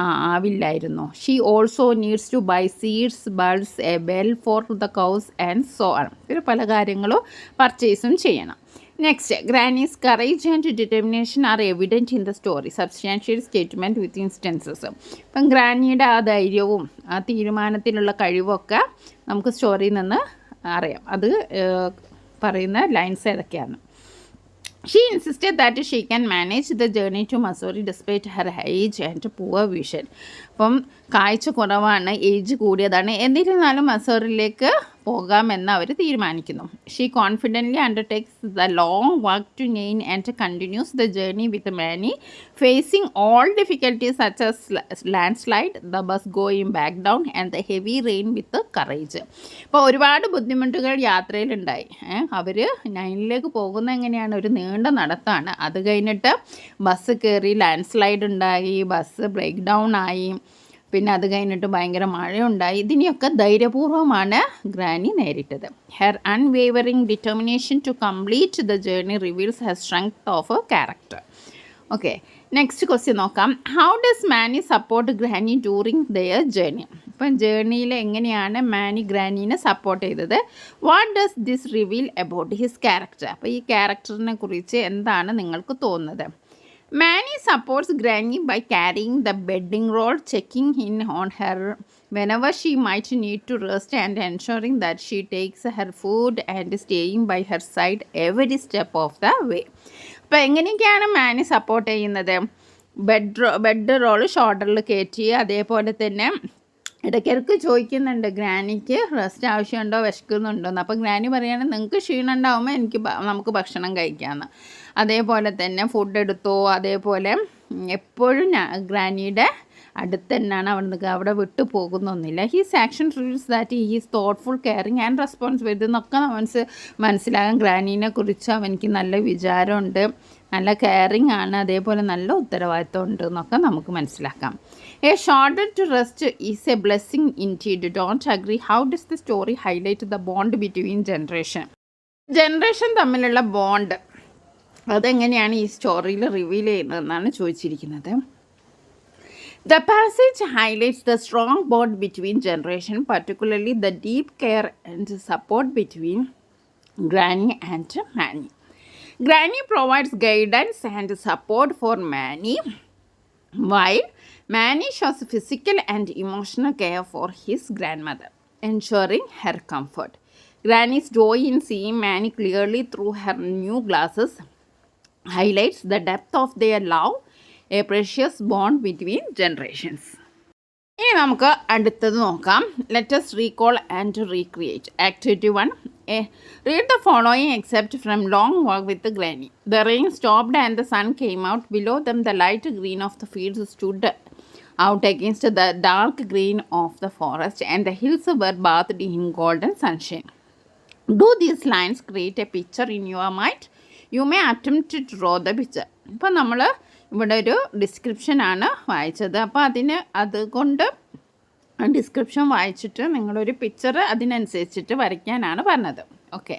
ആവില്ലായിരുന്നു. She also needs to buy seeds, bulbs, a bell for the cows and so on. പിന്നെ പല കാര്യങ്ങളും പർച്ചേസും ചെയ്യണം. Next, granny's courage and determination are evident in the story. Substantial statement with instances. ഇപ്പം ഗ്രാനിയുടെ ആ ധൈര്യവും ആ തീരുമാനത്തിലുള്ള കഴിവൊക്കെ നമുക്ക് സ്റ്റോറിയിൽ നിന്ന് അറിയാം. അത് പറയുന്ന ലൈൻസ് ഏതൊക്കെയാണ്? She insisted that she can manage the journey to Missouri despite her age and poor vision. അപ്പം കാഴ്ച കുറവാണ്, ഏജ് കൂടിയതാണ്, എന്നിരുന്നാലും മസോറിയിലേക്ക് പോകാമെന്ന് അവർ തീരുമാനിക്കുന്നു. She confidently undertakes the long walk to Nain and continues the journey with Manny facing all difficulties such as landslide, the bus going back down and the heavy rain with courage. അപ്പോൾ ഒരുപാട് ബുദ്ധിമുട്ടുകൾ യാത്രയിലുണ്ടായി. അവർ നൈനിലേക്ക് പോകുന്ന എങ്ങനെയാണ്? ഒരു നീണ്ട നടത്താണ്. അത് കഴിഞ്ഞിട്ട് bus കയറി, ലാൻഡ് സ്ലൈഡ് ഉണ്ടായി, ബസ് ബ്രേക്ക് ഡൗൺ ആയി, പിന്നെ അത് കഴിഞ്ഞിട്ട് ഭയങ്കര മഴയുണ്ടായി. ഇതിനെയൊക്കെ ധൈര്യപൂർവ്വമാണ് ഗ്രാനി നേരിട്ടത്. Her unwavering determination to complete the journey reveals her strength of a character. Okay, next question നോക്കാം. How does Manny support granny during their journey? ഇപ്പം ജേർണിയിൽ എങ്ങനെയാണ് മാനി ഗ്രാനീനെ സപ്പോർട്ട് ചെയ്തത്? What does this reveal about his character? അപ്പോൾ ഈ ക്യാരക്ടറിനെ കുറിച്ച് എന്താണ് നിങ്ങൾക്ക് തോന്നുന്നത്? Manny supports Granny by carrying the bedding roll, checking in on her whenever she might need to rest, and ensuring that she takes her food and staying by her side every step of the way. അപ്പോൾ എങ്ങനെയൊക്കെയാണ് മാനി support ചെയ്യുന്നത്? Bed role ഷോൾഡറിൽ കയറ്റി, അതേപോലെ തന്നെ ഇടയ്ക്കിടയ്ക്ക് ചോദിക്കുന്നുണ്ട് ഗ്രാനിക്ക് rest ആവശ്യമുണ്ടോ, വിശക്കുന്നുണ്ടോയെന്ന്. അപ്പോൾ ഗ്രാനി പറയുകയാണെങ്കിൽ നിങ്ങൾക്ക് ക്ഷീണം ഉണ്ടാകുമ്പോൾ നമുക്ക് ഭക്ഷണം കഴിക്കാമെന്ന്. അതേപോലെ തന്നെ ഫുഡ് എടുത്തോ, അതേപോലെ എപ്പോഴും ഗ്രാനിയുടെ അടുത്ത് തന്നെയാണ് അവിടെ വിട്ടു പോകുന്നൊന്നുമില്ല. His action reveals that he's thoughtful, caring and responsible. ഇതെന്നൊക്കെ മനസ്സിലാകാൻ ഗ്രാനീനെ കുറിച്ച് അവനിക്ക് നല്ല വിചാരമുണ്ട്, നല്ല കെയറിങ് ആണ്, അതേപോലെ നല്ല ഉത്തരവാദിത്വം ഉണ്ട് എന്നൊക്കെ നമുക്ക് മനസ്സിലാക്കാം. A shorter to rest is a blessing indeed. Don't agree? How does the story highlight the bond between generation തമ്മിലുള്ള ബോണ്ട് അതെങ്ങനെയാണ് ഈ സ്റ്റോറിയിൽ റിവീൽ ചെയ്യുന്നതെന്നാണ് ചോദിച്ചിരിക്കുന്നത്. The passage highlights the strong bond between generations, particularly the deep care and support between Granny and Manny. Granny provides guidance and support for Manny, while Manny shows physical and emotional care for his grandmother, ensuring her comfort. Granny's joy in seeing Manny clearly through her new glasses highlights the depth of their love, a precious bond between generations. ഇനി നമുക്ക് അടുത്തത് നോക്കാം. Let's recall and recreate. Activity 1. Read the following except from long walk with Granny. The rain stopped and the sun came out. Below them the light green of the fields stood out against the dark green of the forest, and the hills were bathed in golden sunshine. Do these lines create a picture in your mind? You may attempt to draw the picture. ഇപ്പോൾ നമ്മൾ ഇവിടെ ഒരു ഡിസ്ക്രിപ്ഷനാണ് വായിച്ചത്. അപ്പോൾ അതുകൊണ്ട് description വായിച്ചിട്ട് നിങ്ങളൊരു picture അതിനനുസരിച്ചിട്ട് വരയ്ക്കാനാണ് പറഞ്ഞത്. ഓക്കെ,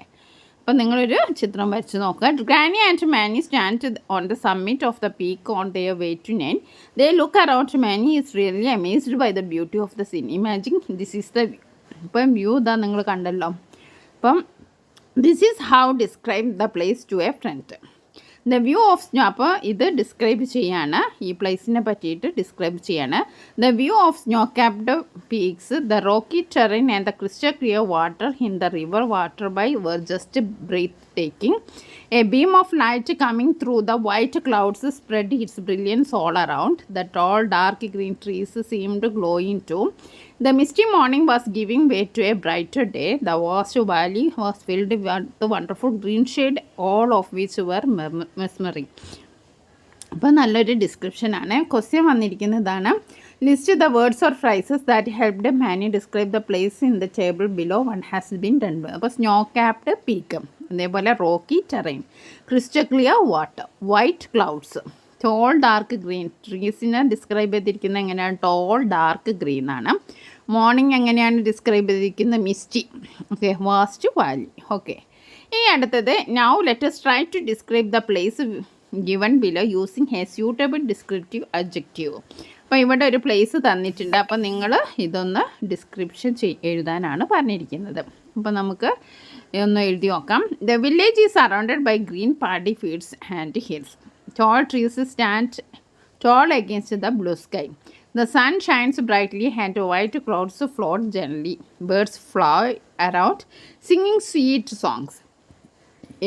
അപ്പോൾ നിങ്ങളൊരു ചിത്രം വരച്ച് നോക്കുക. Granny and Manny stand on the summit of the peak on their way to Nain. They look around. Manny is really amazed by the beauty of the scene. Imagine this is the view. ഇപ്പം view ഇതാ നിങ്ങൾ കണ്ടല്ലോ. അപ്പം this is how describe the place to a friend. The view of snow. അപ്പോൾ ഇത് describe ചെയ്യാണ്, ഈ പ്ലേസിനെ പറ്റിയിട്ട് ഡിസ്ക്രൈബ് ചെയ്യാണ്. The view of snow capped peaks, the rocky terrain and the crystal clear water in the river water by were just breath taking. A beam of light coming through the white clouds spread its brilliance all around. The tall dark green trees seemed glowing too. The misty morning was giving way to a brighter day. The vast valley was filled with the wonderful green shade, all of which were mesmering. അപ്പോൾ നല്ലൊരു ഡിസ്ക്രിപ്ഷനാണ്. Question വന്നിരിക്കുന്നതാണ്. List the words or phrases that helped Manny describe the place in the table below one has been done. അപ്പോൾ snow capped peak, അതേപോലെ rocky terrain, crystal clear water, white clouds, tall dark green. ട്രീസിനെ describe ചെയ്തിരിക്കുന്നത് എങ്ങനെയാണ്? Tall dark green ആണ്. Morning എങ്ങനെയാണ് describe ചെയ്തിരിക്കുന്നത്? Misty. Okay, vast valley. Okay, ഇനി അടുത്തത് now let's try to describe the place given below using a suitable descriptive adjective. അപ്പോൾ ഇവിടെ ഒരു പ്ലേസ് തന്നിട്ടുണ്ട്. അപ്പോൾ നിങ്ങൾ ഇതൊന്ന് ഡിസ്ക്രിപ്ഷൻ എഴുതാനാണ് പറഞ്ഞിരിക്കുന്നത്. അപ്പോൾ നമുക്ക് ഒന്ന് എഴുതി നോക്കാം. The village is surrounded by green paddy fields and hills. Tall trees stand tall against the blue sky. The sun shines brightly and white clouds float gently. Birds fly around singing sweet songs.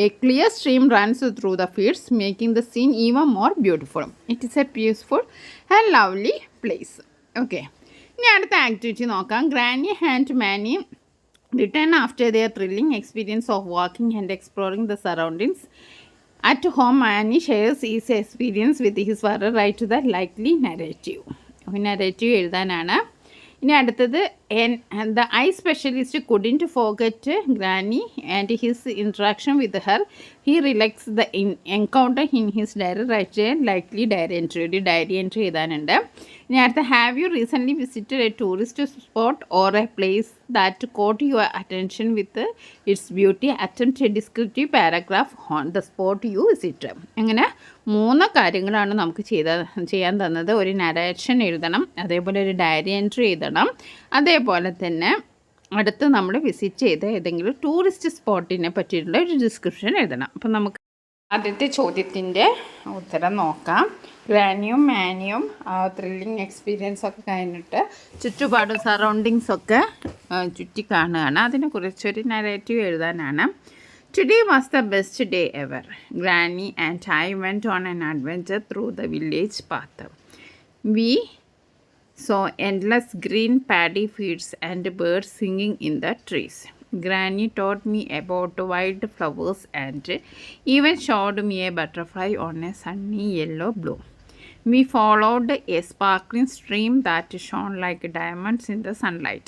A clear stream runs through the fields, making the scene even more beautiful. It is a peaceful and lovely place. Okay. ഇനി അടുത്ത activity നോക്കാം. Granny and Manny return after their thrilling experience of walking and exploring the surroundings. At home, Manny shares his experience with his father. Write the likely narrative. Narrative എഴുതാനാണ്. ഇനി അടുത്തത് the eye specialist couldn't forget Granny and his interaction with her. He relaxed the encounter in his diary. Write a likely diary entry. ഒരു diary entry എഴുതാനുണ്ട്. ഇനി അടുത്ത have you recently visited a tourist spot or a place that caught your attention with its beauty. Attempt a descriptive paragraph on the spot you visit. അങ്ങനെ 3 കാര്യങ്ങളാണ് നമുക്ക് ചെയ്യാൻ തന്നത്. ഒരു നരേഷൻ എഴുതണം, അതേപോലെ ഒരു ഡയറി എൻട്രി എഴുതണം, അതേപോലെ തന്നെ അടുത്ത് നമ്മൾ വിസിറ്റ് ചെയ്ത ഏതെങ്കിലും ടൂറിസ്റ്റ് സ്പോട്ടിനെ പറ്റിയിട്ടുള്ള ഒരു ഡിസ്ക്രിപ്ഷൻ എഴുതണം. അപ്പം നമുക്ക് ആദ്യത്തെ ചോദ്യത്തിൻ്റെ ഉത്തരം നോക്കാം. ഗ്രാനിയും മാനിയും ത്രില്ലിങ് എക്സ്പീരിയൻസ് ഒക്കെ കഴിഞ്ഞിട്ട് ചുറ്റുപാടും സറൗണ്ടിങ്സൊക്കെ ചുറ്റി കാണുകയാണ്. അതിനെക്കുറിച്ചൊരു നരേറ്റീവ് എഴുതാനാണ്. Today was the best day ever. Granny and I went on an adventure through the village path. We saw endless green paddy fields and birds singing in the trees. Granny taught me about wild flowers and even showed me a butterfly on a sunny yellow bloom. We followed a sparkling stream that shone like diamonds in the sunlight.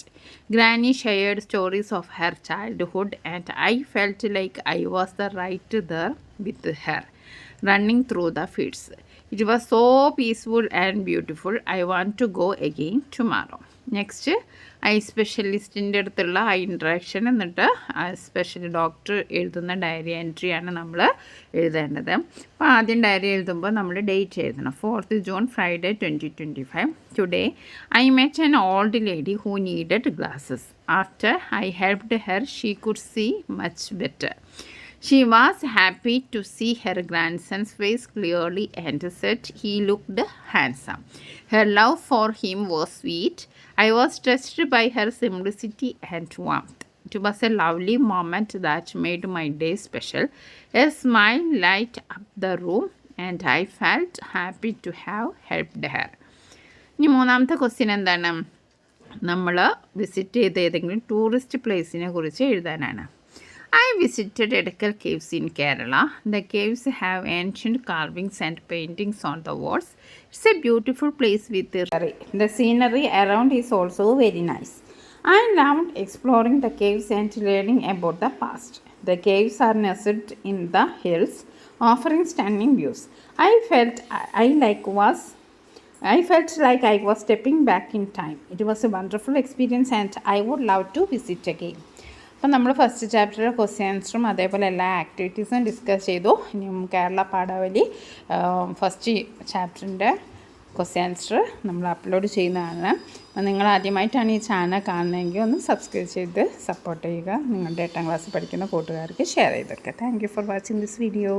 Granny shared stories of her childhood and I felt like I was right there with her, running through the fields. It was so peaceful and beautiful. I want to go again tomorrow. Next eye സ്പെഷ്യലിസ്റ്റിൻ്റെ അടുത്തുള്ള eye interaction എന്നിട്ട് special doctor എഴുതുന്ന diary എൻട്രിയാണ് നമ്മൾ എഴുതേണ്ടത്. അപ്പോൾ ആദ്യം diary എഴുതുമ്പോൾ നമ്മൾ ഡേറ്റ് എഴുതണം. 4th June Friday 2025. Today I met an old lady who needed glasses. After I helped her, she could see much better. She was happy to see her grandson's face clearly and said he looked handsome. Her love for him was sweet. I was touched by her simplicity and warmth. It was a lovely moment that made my day special. A smile lighted up the room and I felt happy to have helped her. ഇനി മൂന്നാമത്തെ question എന്താണ്? നമ്മൾ visit ചെയ്ത ഏതെങ്കിലും tourist പ്ലേസിനെ കുറിച്ച് എഴുതാനാണ്. I visited Edakal Caves in Kerala. The caves have ancient carvings and paintings on the walls. It's a beautiful place with the scenery around is also very nice. I loved exploring the caves and learning about the past. The caves are nestled in the hills, offering stunning views. I felt like I was stepping back in time. It was a wonderful experience and I would love to visit again. അപ്പം നമ്മൾ first ചാപ്റ്ററിലെ question ആൻസറും അതേപോലെ എല്ലാ ആക്ടിവിറ്റീസും discuss ചെയ്തു. ഇനി Kerala പാഠാവലി first ചാപ്റ്ററിൻ്റെ question answer നമ്മൾ upload ചെയ്യുന്നതാണ്. അപ്പം നിങ്ങൾ ആദ്യമായിട്ടാണ് ഈ ചാനൽ കാണുന്നതെങ്കിൽ ഒന്ന് സബ്സ്ക്രൈബ് ചെയ്ത് സപ്പോർട്ട് ചെയ്യുക. നിങ്ങളുടെ 8ാം ക്ലാസ്സിൽ പഠിക്കുന്ന കൂട്ടുകാർക്ക് ഷെയർ ചെയ്തൊക്കെ. Thank you for watching this video.